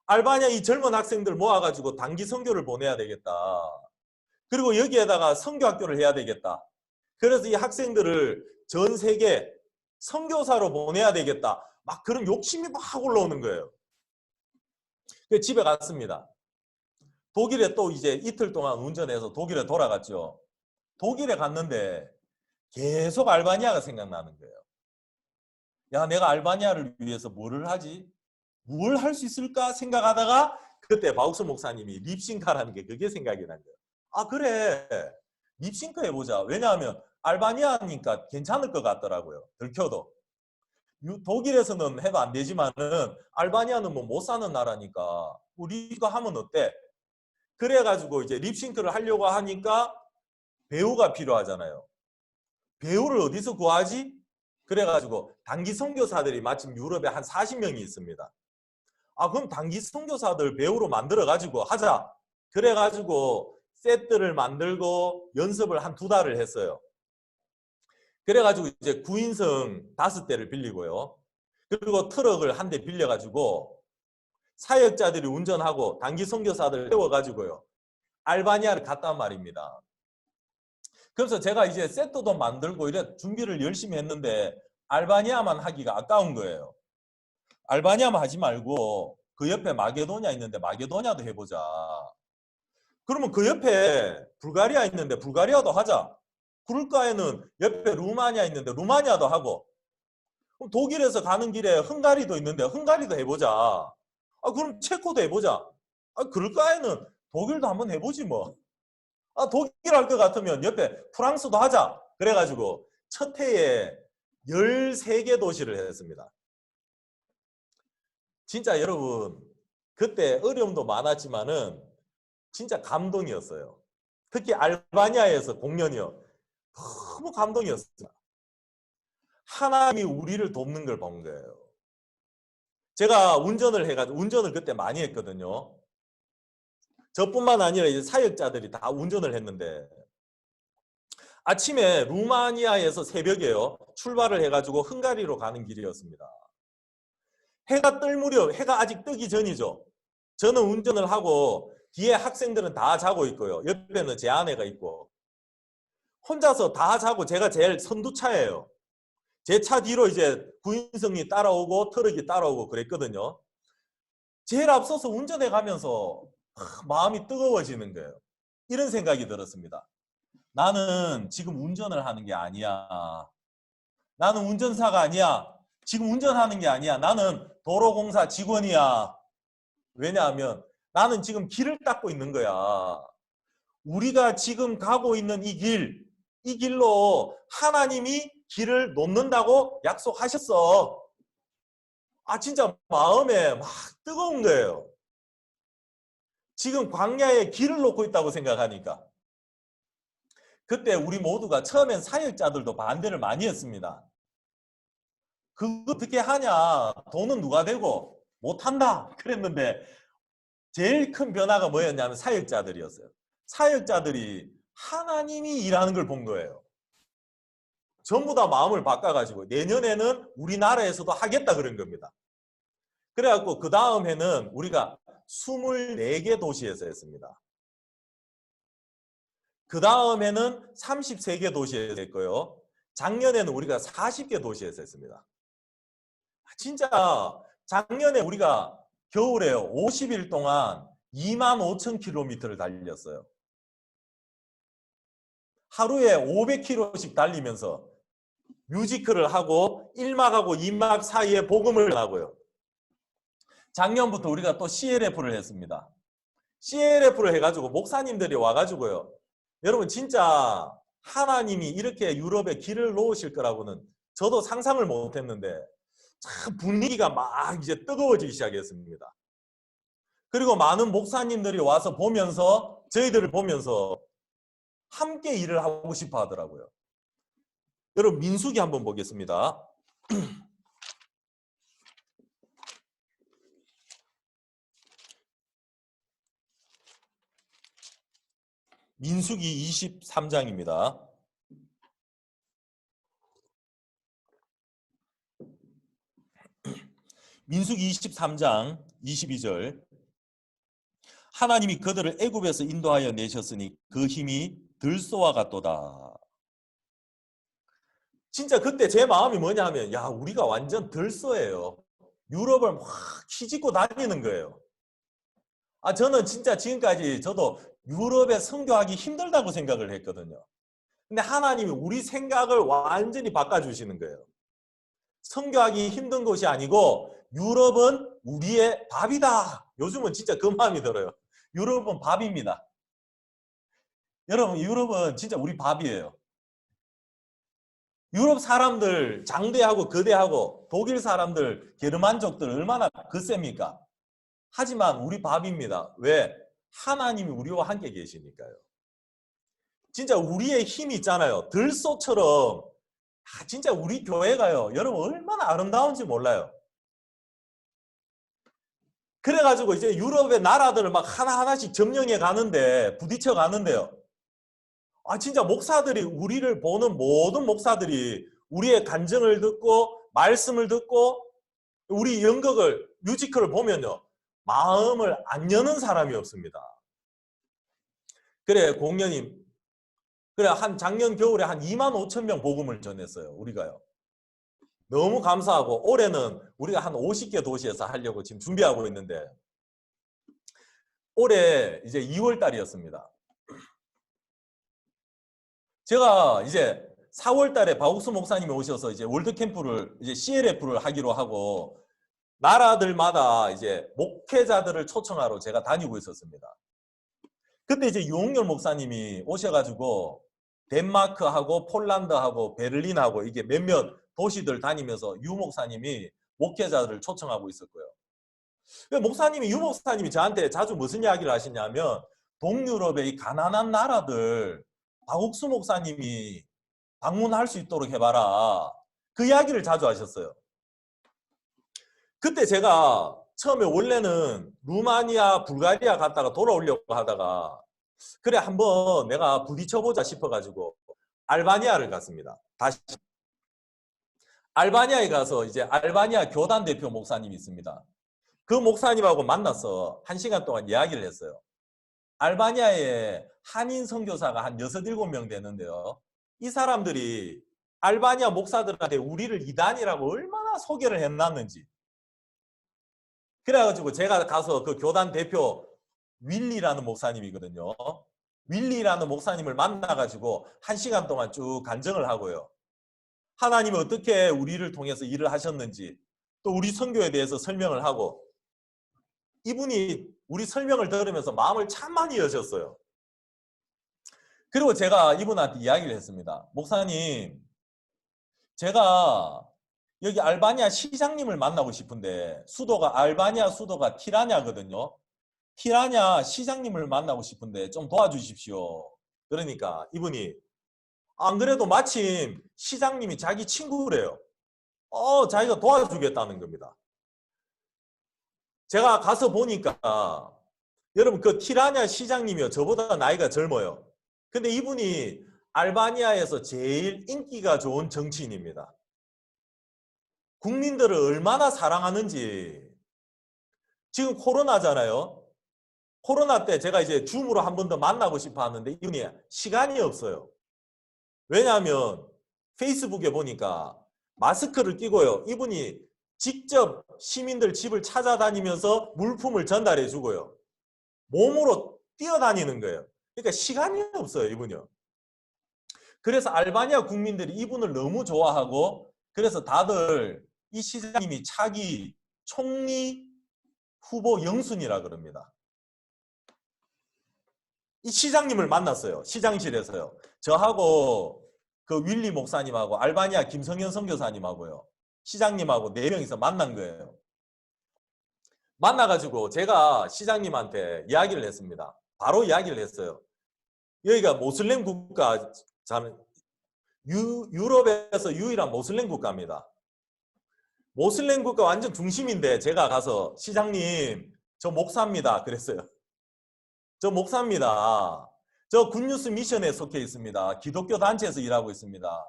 알바니아 이 젊은 학생들 모아가지고 단기 선교를 보내야 되겠다. 그리고 여기에다가 선교학교를 해야 되겠다. 그래서 이 학생들을 전 세계 선교사로 보내야 되겠다. 막 그런 욕심이 막 올라오는 거예요. 집에 갔습니다. 독일에 또 이제 이틀 동안 운전해서 독일에 돌아갔죠. 독일에 갔는데 계속 알바니아가 생각나는 거예요. 야, 내가 알바니아를 위해서 뭐를 하지? 뭘 할 수 있을까 생각하다가 그때 바욱스 목사님이 립싱카라는 게 그게 생각이 난 거예요. 아, 그래. 립싱크 해보자. 왜냐하면 알바니아니까 괜찮을 것 같더라고요. 들켜도. 독일에서는 해도 안 되지만은 알바니아는 뭐 못 사는 나라니까 우리가 하면 어때? 그래가지고 이제 립싱크를 하려고 하니까 배우가 필요하잖아요. 배우를 어디서 구하지? 그래가지고 단기 선교사들이 마침 유럽에 한 40명이 있습니다. 아, 그럼 단기 선교사들 배우로 만들어가지고 하자. 그래가지고 세트를 만들고 연습을 한 2달을 했어요. 그래가지고 이제 9인승 5대를 빌리고요. 그리고 트럭을 한 대 빌려가지고 사역자들이 운전하고 단기 선교사들 태워가지고요. 알바니아를 갔단 말입니다. 그래서 제가 이제 세트도 만들고 이래 준비를 열심히 했는데 알바니아만 하기가 아까운 거예요. 알바니아만 하지 말고 그 옆에 마게도냐 있는데 마게도냐도 해보자. 그러면 그 옆에 불가리아 있는데 불가리아도 하자. 그럴까에는 옆에 루마니아 있는데 루마니아도 하고, 그럼 독일에서 가는 길에 헝가리도 있는데 헝가리도 해보자. 아, 그럼 체코도 해보자. 아, 그럴까에는 독일도 한번 해보지 뭐. 아, 독일 할 것 같으면 옆에 프랑스도 하자. 그래가지고 첫 해에 13개 도시를 했습니다. 진짜 여러분, 그때 어려움도 많았지만은 진짜 감동이었어요. 특히 알바니아에서 공연이요. 너무 감동이었어요. 하나님이 우리를 돕는 걸 본 거예요. 제가 운전을 해가지고, 운전을 그때 많이 했거든요. 저뿐만 아니라 이제 사역자들이 다 운전을 했는데, 아침에 루마니아에서 새벽에요. 출발을 해가지고 헝가리로 가는 길이었습니다. 해가 뜰 무렵, 해가 아직 뜨기 전이죠. 저는 운전을 하고 뒤에 학생들은 다 자고 있고요. 옆에는 제 아내가 있고. 혼자서 다 자고 제가 제일 선두차예요. 제 차 뒤로 이제 9인승이 따라오고 트럭이 따라오고 그랬거든요. 제일 앞서서 운전해 가면서 마음이 뜨거워지는 거예요. 이런 생각이 들었습니다. 나는 지금 운전을 하는 게 아니야. 나는 운전사가 아니야. 지금 운전하는 게 아니야. 나는 도로공사 직원이야. 왜냐하면 나는 지금 길을 닦고 있는 거야. 우리가 지금 가고 있는 이 길로 하나님이 길을 놓는다고 약속하셨어. 아, 진짜 마음에 막 뜨거운 거예요. 지금 광야에 길을 놓고 있다고 생각하니까. 그때 우리 모두가 처음엔 사역자들도 반대를 많이 했습니다. 그거 어떻게 하냐? 돈은 누가 되고 못한다. 그랬는데 제일 큰 변화가 뭐였냐면 사역자들이었어요. 사역자들이 하나님이 일하는 걸 본 거예요. 전부 다 마음을 바꿔가지고 내년에는 우리나라에서도 하겠다 그런 겁니다. 그래갖고 그 다음 해는 우리가 24개 도시에서 했습니다. 그 다음 해는 33개 도시에서 했고요. 작년에는 우리가 40개 도시에서 했습니다. 진짜 작년에 우리가 겨울에 50일 동안 25,000km를 달렸어요. 하루에 500km씩 달리면서 뮤지컬을 하고 1막하고 2막 사이에 복음을 하고요. 작년부터 우리가 또 CLF를 했습니다. CLF를 해가지고 목사님들이 와가지고요. 여러분 진짜 하나님이 이렇게 유럽에 길을 놓으실 거라고는 저도 상상을 못했는데 참 분위기가 막 이제 뜨거워지기 시작했습니다. 그리고 많은 목사님들이 와서 보면서 저희들을 보면서 함께 일을 하고 싶어 하더라고요. 여러분 민수기 한번 보겠습니다. 민수기 23장입니다. 민수기 23장 22절 하나님이 그들을 애굽에서 인도하여 내셨으니 그 힘이 들소와 같도다. 진짜 그때 제 마음이 뭐냐 하면 야 우리가 완전 들소예요. 유럽을 막 휘짓고 다니는 거예요. 저는 진짜 지금까지 저도 유럽에 선교하기 힘들다고 생각을 했거든요. 근데 하나님이 우리 생각을 완전히 바꿔주시는 거예요. 선교하기 힘든 곳이 아니고 유럽은 우리의 밥이다. 요즘은 진짜 그 마음이 들어요. 유럽은 밥입니다. 여러분 유럽은 진짜 우리 밥이에요. 유럽 사람들 장대하고 거대하고 독일 사람들 게르만족들 얼마나 거셉니까? 하지만 우리 밥입니다. 왜? 하나님이 우리와 함께 계시니까요. 진짜 우리의 힘이 있잖아요. 들소처럼 진짜 우리 교회가요. 여러분 얼마나 아름다운지 몰라요. 그래가지고 이제 유럽의 나라들을 막 하나하나씩 점령해 가는데 부딪혀 가는데요. 진짜 목사들이 우리를 보는 모든 목사들이 우리의 간증을 듣고 말씀을 듣고 우리 연극을 뮤지컬을 보면요. 마음을 안 여는 사람이 없습니다. 그래 공연이 그래 한 작년 겨울에 한 2만 5천 명 복음을 전했어요. 우리가요. 너무 감사하고 올해는 우리가 한 50개 도시에서 하려고 지금 준비하고 있는데 올해 이제 2월 달이었습니다. 제가 이제 4월 달에 박옥수 목사님이 오셔서 이제 월드 캠프를 이제 CLF를 하기로 하고 나라들마다 이제 목회자들을 초청하러 제가 다니고 있었습니다. 그때 이제 유홍열 목사님이 오셔가지고 덴마크하고 폴란드하고 베를린하고 이게 몇몇 도시들 다니면서 유 목사님이 목회자들을 초청하고 있었고요. 목사님이 유 목사님이 저한테 자주 무슨 이야기를 하시냐면 동유럽의 이 가난한 나라들 박옥수 목사님이 방문할 수 있도록 해봐라. 그 이야기를 자주 하셨어요. 그때 제가 처음에 원래는 루마니아, 불가리아 갔다가 돌아오려고 하다가 그래 한번 내가 부딪혀보자 싶어가지고 알바니아를 갔습니다. 다시 알바니아에 가서 이제 알바니아 교단 대표 목사님이 있습니다. 그 목사님하고 만나서 1시간 동안 이야기를 했어요. 알바니아에 한인 선교사가 한 6, 7명 되는데요. 이 사람들이 알바니아 목사들한테 우리를 이단이라고 얼마나 소개를 해놨는지. 그래가지고 제가 가서 그 교단 대표 윌리라는 목사님이거든요. 윌리라는 목사님을 만나가지고 1시간 동안 쭉 간증을 하고요. 하나님이 어떻게 우리를 통해서 일을 하셨는지 또 우리 선교에 대해서 설명을 하고 이분이 우리 설명을 들으면서 마음을 참 많이 여셨어요. 그리고 제가 이분한테 이야기를 했습니다. 목사님, 제가 여기 알바니아 시장님을 만나고 싶은데 수도가 알바니아 수도가 티라냐거든요. 티라냐 시장님을 만나고 싶은데 좀 도와주십시오. 그러니까 이분이 안 그래도 마침 시장님이 자기 친구래요. 자기가 도와주겠다는 겁니다. 제가 가서 보니까 여러분 그 티라냐 시장님이요. 저보다 나이가 젊어요. 근데 이분이 알바니아에서 제일 인기가 좋은 정치인입니다. 국민들을 얼마나 사랑하는지. 지금 코로나잖아요. 코로나 때 제가 이제 줌으로 한 번 더 만나고 싶어 하는데 이분이 시간이 없어요. 왜냐하면 페이스북에 보니까 마스크를 끼고요. 이분이 직접 시민들 집을 찾아다니면서 물품을 전달해 주고요. 몸으로 뛰어다니는 거예요. 그러니까 시간이 없어요, 이분이요. 그래서 알바니아 국민들이 이분을 너무 좋아하고 그래서 다들 이 시장님이 차기 총리 후보 영순이라 그럽니다. 이 시장님을 만났어요. 시장실에서요. 저하고 그 윌리 목사님하고 알바니아 김성현 선교사님하고요. 시장님하고 4명이서 만난 거예요. 만나가지고 제가 시장님한테 이야기를 했습니다. 바로 이야기를 했어요. 여기가 모슬렘 국가, 유럽에서 유일한 모슬렘 국가입니다. 모슬렘 국가 완전 중심인데 제가 가서 시장님 저 목사입니다 그랬어요. 저 목사입니다. 저 굿뉴스 미션에 속해 있습니다. 기독교 단체에서 일하고 있습니다.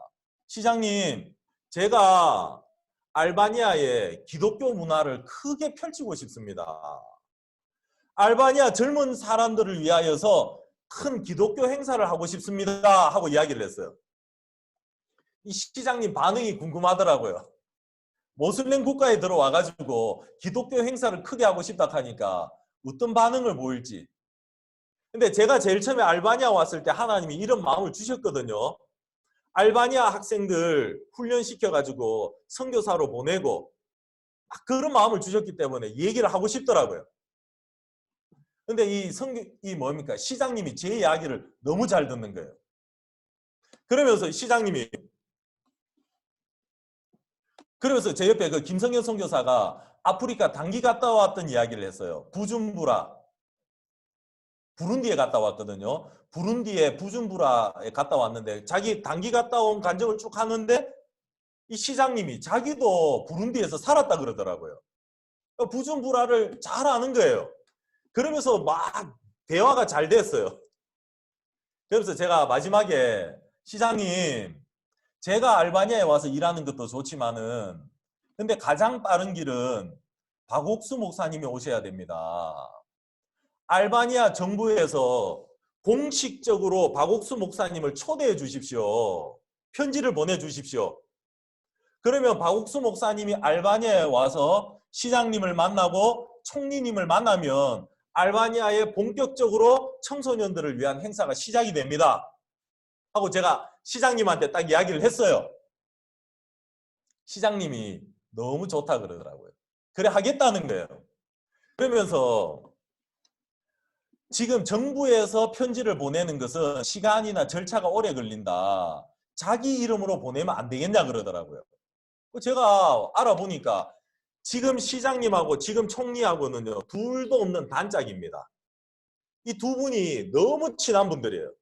시장님 제가 알바니아의 기독교 문화를 크게 펼치고 싶습니다. 알바니아 젊은 사람들을 위하여서 큰 기독교 행사를 하고 싶습니다 하고 이야기를 했어요. 이 시장님 반응이 궁금하더라고요. 모슬렘 국가에 들어와가지고 기독교 행사를 크게 하고 싶다 하니까 어떤 반응을 보일지. 근데 제가 제일 처음에 알바니아 왔을 때 하나님이 이런 마음을 주셨거든요. 알바니아 학생들 훈련시켜가지고 선교사로 보내고 그런 마음을 주셨기 때문에 얘기를 하고 싶더라고요. 근데 이 뭡니까? 시장님이 제 이야기를 너무 잘 듣는 거예요. 그러면서 시장님이 그러면서 제 옆에 그 김성현 선교사가 아프리카 단기 갔다 왔던 이야기를 했어요. 부준부라. 부룬디에 갔다 왔거든요. 부준부라에 갔다 왔는데 자기 단기 갔다 온 간증을 쭉 하는데 이 시장님이 자기도 부룬디에서 살았다 그러더라고요. 부준부라를 잘 아는 거예요. 그러면서 막 대화가 잘 됐어요. 그래서 제가 마지막에 시장님 제가 알바니아에 와서 일하는 것도 좋지만은 근데 가장 빠른 길은 박옥수 목사님이 오셔야 됩니다. 알바니아 정부에서 공식적으로 박옥수 목사님을 초대해 주십시오. 편지를 보내주십시오. 그러면 박옥수 목사님이 알바니아에 와서 시장님을 만나고 총리님을 만나면 알바니아에 본격적으로 청소년들을 위한 행사가 시작이 됩니다. 하고 제가 시장님한테 딱 이야기를 했어요. 시장님이 너무 좋다 그러더라고요. 그래 하겠다는 거예요. 그러면서 지금 정부에서 편지를 보내는 것은 시간이나 절차가 오래 걸린다. 자기 이름으로 보내면 안 되겠냐 그러더라고요. 제가 알아보니까 지금 시장님하고 지금 총리하고는요. 둘도 없는 단짝입니다. 이 두 분이 너무 친한 분들이에요.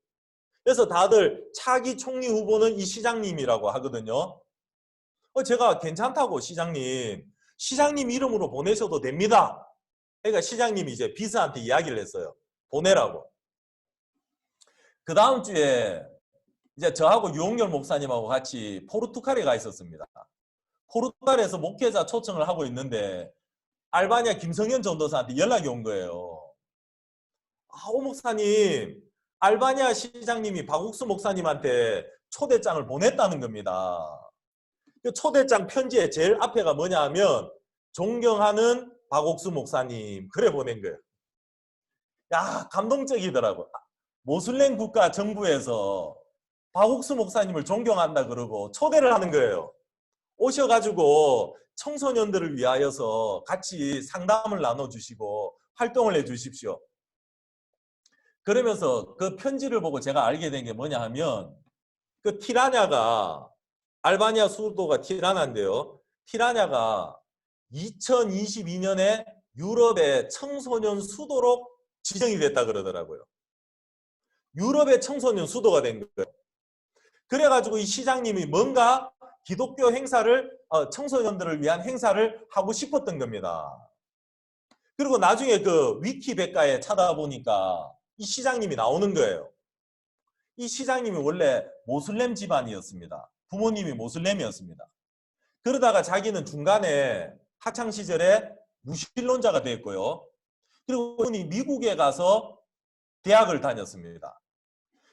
그래서 다들 차기 총리 후보는 이 시장님이라고 하거든요. 제가 괜찮다고 시장님 이름으로 보내셔도 됩니다. 그러니까 시장님이 이제 비서한테 이야기를 했어요. 보내라고. 그 다음 주에 이제 저하고 유홍열 목사님하고 같이 포르투갈에 가 있었습니다. 포르투갈에서 목회자 초청을 하고 있는데 알바니아 김성현 전도사한테 연락이 온 거예요. 오 목사님, 알바니아 시장님이 박옥수 목사님한테 초대장을 보냈다는 겁니다. 그 초대장 편지에 제일 앞에가 뭐냐 하면 존경하는 박옥수 목사님 그래 보낸 거예요. 야 감동적이더라고. 모슬렘 국가 정부에서 박옥수 목사님을 존경한다 그러고 초대를 하는 거예요. 오셔가지고 청소년들을 위하여서 같이 상담을 나눠주시고 활동을 해주십시오. 그러면서 그 편지를 보고 제가 알게 된 게 뭐냐 하면 그 티라냐가 알바니아 수도가 티라냐인데요. 티라냐가 2022년에 유럽의 청소년 수도로 지정이 됐다 그러더라고요. 유럽의 청소년 수도가 된 거예요. 그래가지고 이 시장님이 뭔가 기독교 행사를 청소년들을 위한 행사를 하고 싶었던 겁니다. 그리고 나중에 그 위키백과에 찾아보니까 이 시장님이 나오는 거예요. 이 시장님이 원래 모슬렘 집안이었습니다. 부모님이 모슬렘이었습니다. 그러다가 자기는 중간에 학창시절에 무신론자가 됐고요. 그리고 그분이 미국에 가서 대학을 다녔습니다.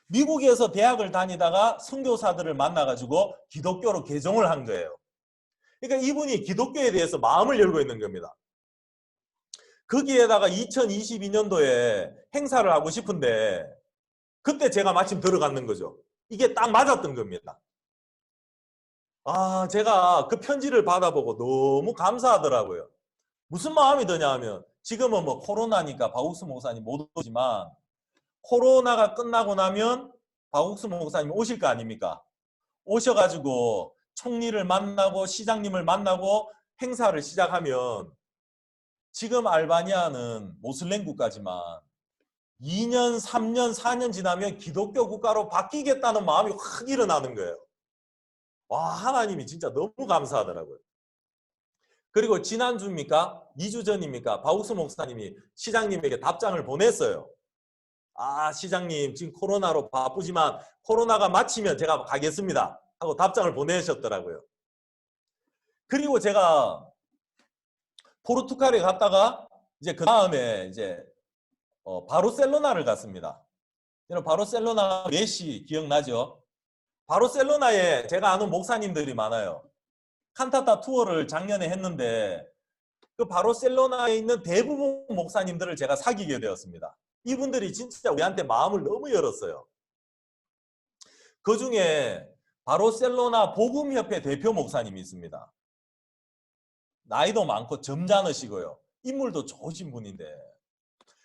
미국에서 대학을 다니다가 선교사들을 만나가지고 기독교로 개종을 한 거예요. 그러니까 이분이 기독교에 대해서 마음을 열고 있는 겁니다. 거기에다가 2022년도에 행사를 하고 싶은데 그때 제가 마침 들어갔는 거죠. 이게 딱 맞았던 겁니다. 제가 그 편지를 받아보고 너무 감사하더라고요. 무슨 마음이 드냐 하면 지금은 뭐 코로나니까 박옥수 목사님 못 오지만 코로나가 끝나고 나면 박옥수 목사님 오실 거 아닙니까? 오셔가지고 총리를 만나고 시장님을 만나고 행사를 시작하면 지금 알바니아는 모슬렘 국가지만 2년, 3년, 4년 지나면 기독교 국가로 바뀌겠다는 마음이 확 일어나는 거예요. 와, 하나님이 진짜 너무 감사하더라고요. 그리고 지난주입니까? 2주 전입니까? 바욱스 목사님이 시장님에게 답장을 보냈어요. 아, 시장님 지금 코로나로 바쁘지만 코로나가 마치면 제가 가겠습니다 하고 답장을 보내셨더라고요. 그리고 제가 포르투갈에 갔다가 이제 그 다음에 이제 바르셀로나를 갔습니다. 바르셀로나 메시 기억나죠? 바르셀로나에 제가 아는 목사님들이 많아요. 칸타타 투어를 작년에 했는데 그 바르셀로나에 있는 대부분 목사님들을 제가 사귀게 되었습니다. 이분들이 진짜 우리한테 마음을 너무 열었어요. 그중에 바르셀로나 복음협회 대표 목사님이 있습니다. 나이도 많고 점잖으시고요. 인물도 좋으신 분인데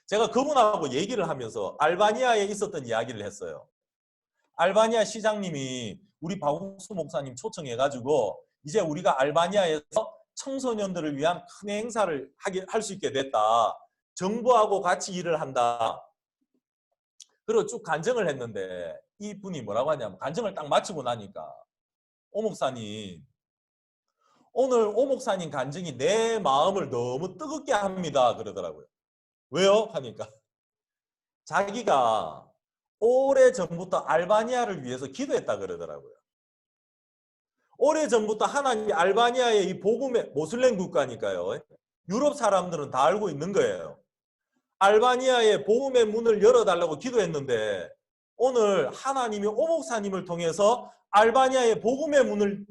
제가 그분하고 얘기를 하면서 알바니아에 있었던 이야기를 했어요. 알바니아 시장님이 우리 바욱스 목사님 초청해가지고 이제 우리가 알바니아에서 청소년들을 위한 큰 행사를 할 수 있게 됐다. 정부하고 같이 일을 한다. 그리고 쭉 간증을 했는데 이분이 뭐라고 하냐면 간증을 딱 마치고 나니까 오 목사님 오늘 오 목사님 간증이 내 마음을 너무 뜨겁게 합니다. 그러더라고요. 왜요? 하니까 자기가 오래전부터 알바니아를 위해서 기도했다 그러더라고요. 오래전부터 하나님이 알바니아의 이 복음의 모슬렘 국가니까요. 유럽 사람들은 다 알고 있는 거예요. 알바니아의 복음의 문을 열어달라고 기도했는데 오늘 하나님이 오 목사님을 통해서 알바니아의 복음의 문을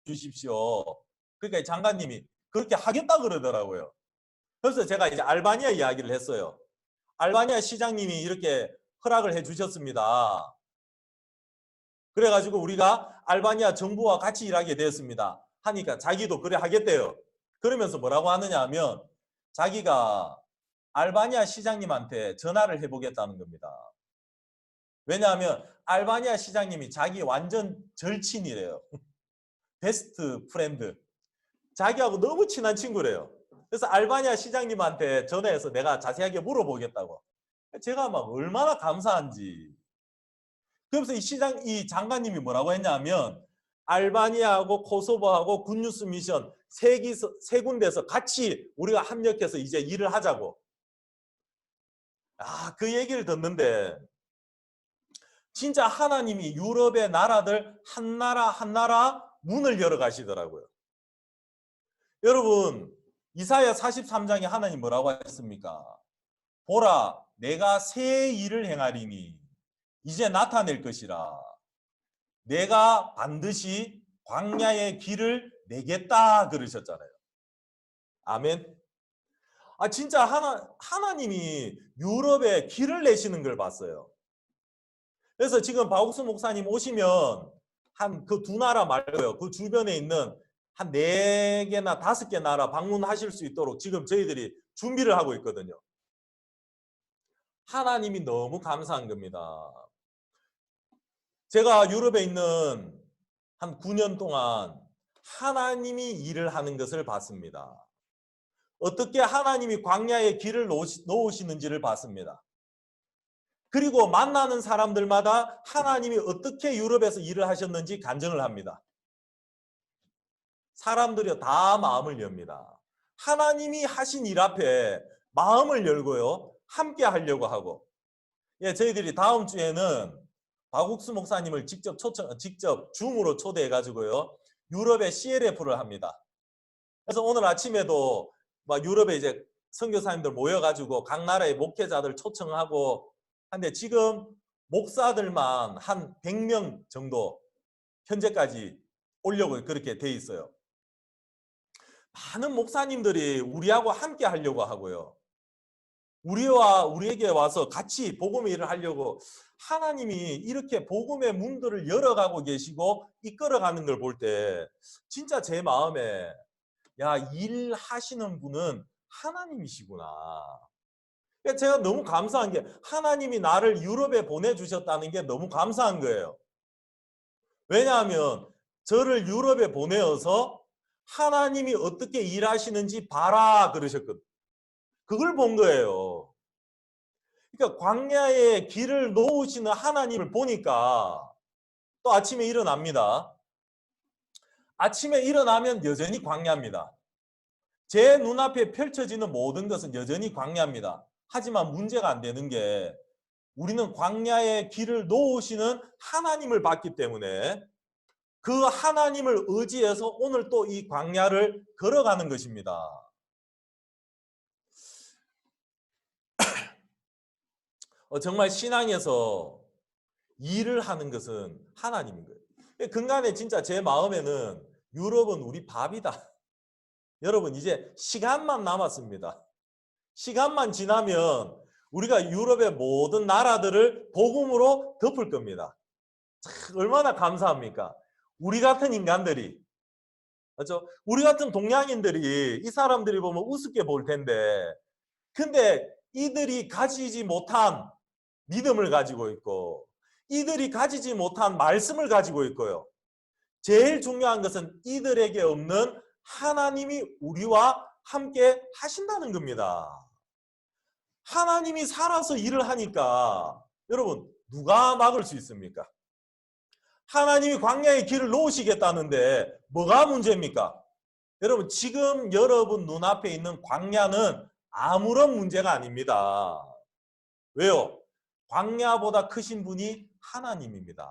주십시오. 그러니까 장관님이 그렇게 하겠다 그러더라고요. 그래서 제가 이제 알바니아 이야기를 했어요. 알바니아 시장님이 이렇게 허락을 해 주셨습니다. 그래가지고 우리가 알바니아 정부와 같이 일하게 되었습니다. 하니까 자기도 그래 하겠대요. 그러면서 뭐라고 하느냐 하면 자기가 알바니아 시장님한테 전화를 해보겠다는 겁니다. 왜냐하면 알바니아 시장님이 자기 완전 절친이래요. 베스트 프렌드. 자기하고 너무 친한 친구래요. 그래서 알바니아 시장님한테 전화해서 내가 자세하게 물어보겠다고. 제가 막 얼마나 감사한지. 그래서 이 장관님이 뭐라고 했냐면 알바니아하고 코소보하고 굿뉴스 미션 세 군데서 같이 우리가 협력해서 이제 일을 하자고. 아, 그 얘기를 듣는데 진짜 하나님이 유럽의 나라들 한 나라 한 나라 문을 열어 가시더라고요. 여러분 이사야 43장에 하나님 뭐라고 하셨습니까? 보라 내가 새 일을 행하리니 이제 나타낼 것이라. 내가 반드시 광야의 길을 내겠다 그러셨잖아요. 아멘. 아 진짜 하나님이 유럽에 길을 내시는 걸 봤어요. 그래서 지금 바욱스 목사님 오시면 한 그 두 나라 말고요. 그 주변에 있는 한 4개나 5개 나라 방문하실 수 있도록 지금 저희들이 준비를 하고 있거든요. 하나님이 너무 감사한 겁니다. 제가 유럽에 있는 한 9년 동안 하나님이 일을 하는 것을 봤습니다. 어떻게 하나님이 광야에 길을 놓으시는지를 봤습니다. 그리고 만나는 사람들마다 하나님이 어떻게 유럽에서 일을 하셨는지 간증을 합니다. 사람들이 다 마음을 엽니다. 하나님이 하신 일 앞에 마음을 열고요. 함께 하려고 하고. 예, 저희들이 다음 주에는 박욱수 목사님을 직접 줌으로 초대해 가지고요. 유럽에 CLF를 합니다. 그래서 오늘 아침에도 막 유럽에 이제 선교사님들 모여 가지고 각 나라의 목회자들 초청하고 한데 지금 목사들만 한 100명 정도 현재까지 오려고 그렇게 돼 있어요. 많은 목사님들이 우리하고 함께 하려고 하고요. 우리에게 와서 같이 복음의 일을 하려고 하나님이 이렇게 복음의 문들을 열어가고 계시고 이끌어가는 걸 볼 때 진짜 제 마음에 야, 일하시는 분은 하나님이시구나. 제가 너무 감사한 게 하나님이 나를 유럽에 보내주셨다는 게 너무 감사한 거예요. 왜냐하면 저를 유럽에 보내어서 하나님이 어떻게 일하시는지 봐라 그러셨거든요. 그걸 본 거예요. 그러니까 광야에 길을 놓으시는 하나님을 보니까 또 아침에 일어납니다. 아침에 일어나면 여전히 광야입니다. 제 눈앞에 펼쳐지는 모든 것은 여전히 광야입니다. 하지만 문제가 안 되는 게 우리는 광야에 길을 놓으시는 하나님을 봤기 때문에 그 하나님을 의지해서 오늘 또 이 광야를 걸어가는 것입니다. 정말 신앙에서 일을 하는 것은 하나님인 거예요. 근간에 진짜 제 마음에는 유럽은 우리 밥이다. 여러분 이제 시간만 남았습니다. 시간만 지나면 우리가 유럽의 모든 나라들을 복음으로 덮을 겁니다. 참, 얼마나 감사합니까? 우리 같은 인간들이, 그렇죠? 우리 같은 동양인들이 이 사람들이 보면 우습게 볼 텐데, 근데 이들이 가지지 못한 믿음을 가지고 있고, 이들이 가지지 못한 말씀을 가지고 있고요. 제일 중요한 것은 이들에게 없는 하나님이 우리와 함께 하신다는 겁니다. 하나님이 살아서 일을 하니까 여러분 누가 막을 수 있습니까? 하나님이 광야의 길을 놓으시겠다는데 뭐가 문제입니까? 여러분 지금 여러분 눈앞에 있는 광야는 아무런 문제가 아닙니다. 왜요? 광야보다 크신 분이 하나님입니다.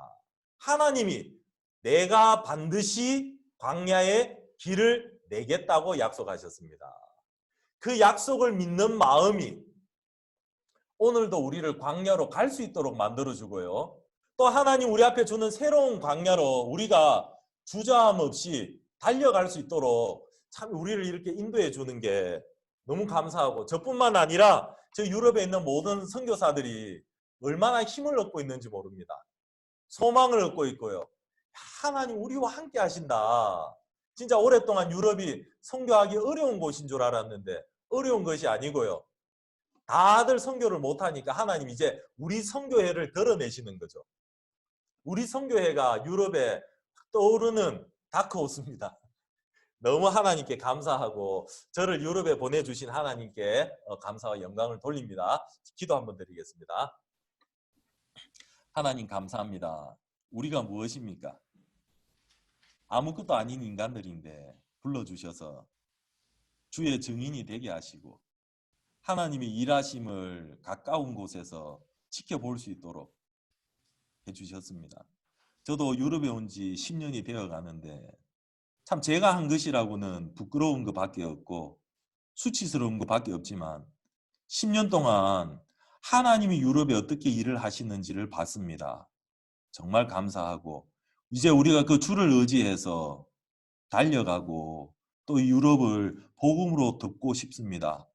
하나님이 내가 반드시 광야의 길을 내겠다고 약속하셨습니다. 그 약속을 믿는 마음이 오늘도 우리를 광야로 갈 수 있도록 만들어주고요. 또 하나님 우리 앞에 주는 새로운 광야로 우리가 주저함 없이 달려갈 수 있도록 참 우리를 이렇게 인도해 주는 게 너무 감사하고 저뿐만 아니라 저 유럽에 있는 모든 선교사들이 얼마나 힘을 얻고 있는지 모릅니다. 소망을 얻고 있고요. 하나님 우리와 함께 하신다. 진짜 오랫동안 유럽이 선교하기 어려운 곳인 줄 알았는데 어려운 것이 아니고요. 다들 선교를 못하니까 하나님 이제 우리 선교회를 드러내시는 거죠. 우리 선교회가 유럽에 떠오르는 다크호스입니다. 너무 하나님께 감사하고 저를 유럽에 보내주신 하나님께 감사와 영광을 돌립니다. 기도 한번 드리겠습니다. 하나님 감사합니다. 우리가 무엇입니까? 아무것도 아닌 인간들인데 불러주셔서 주의 증인이 되게 하시고 하나님의 일하심을 가까운 곳에서 지켜볼 수 있도록 해주셨습니다. 저도 유럽에 온 지 10년이 되어 가는데 참 제가 한 것이라고는 부끄러운 것밖에 없고 수치스러운 것밖에 없지만 10년 동안 하나님이 유럽에 어떻게 일을 하시는지를 봤습니다. 정말 감사하고 이제 우리가 그 주를 의지해서 달려가고 또 유럽을 복음으로 덮고 싶습니다.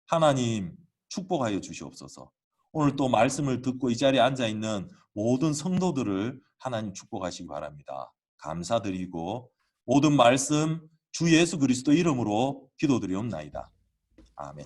하나님 축복하여 주시옵소서. 오늘 또 말씀을 듣고 이 자리에 앉아있는 모든 성도들을 하나님 축복하시기 바랍니다. 감사드리고 모든 말씀 주 예수 그리스도 이름으로 기도드리옵나이다. 아멘.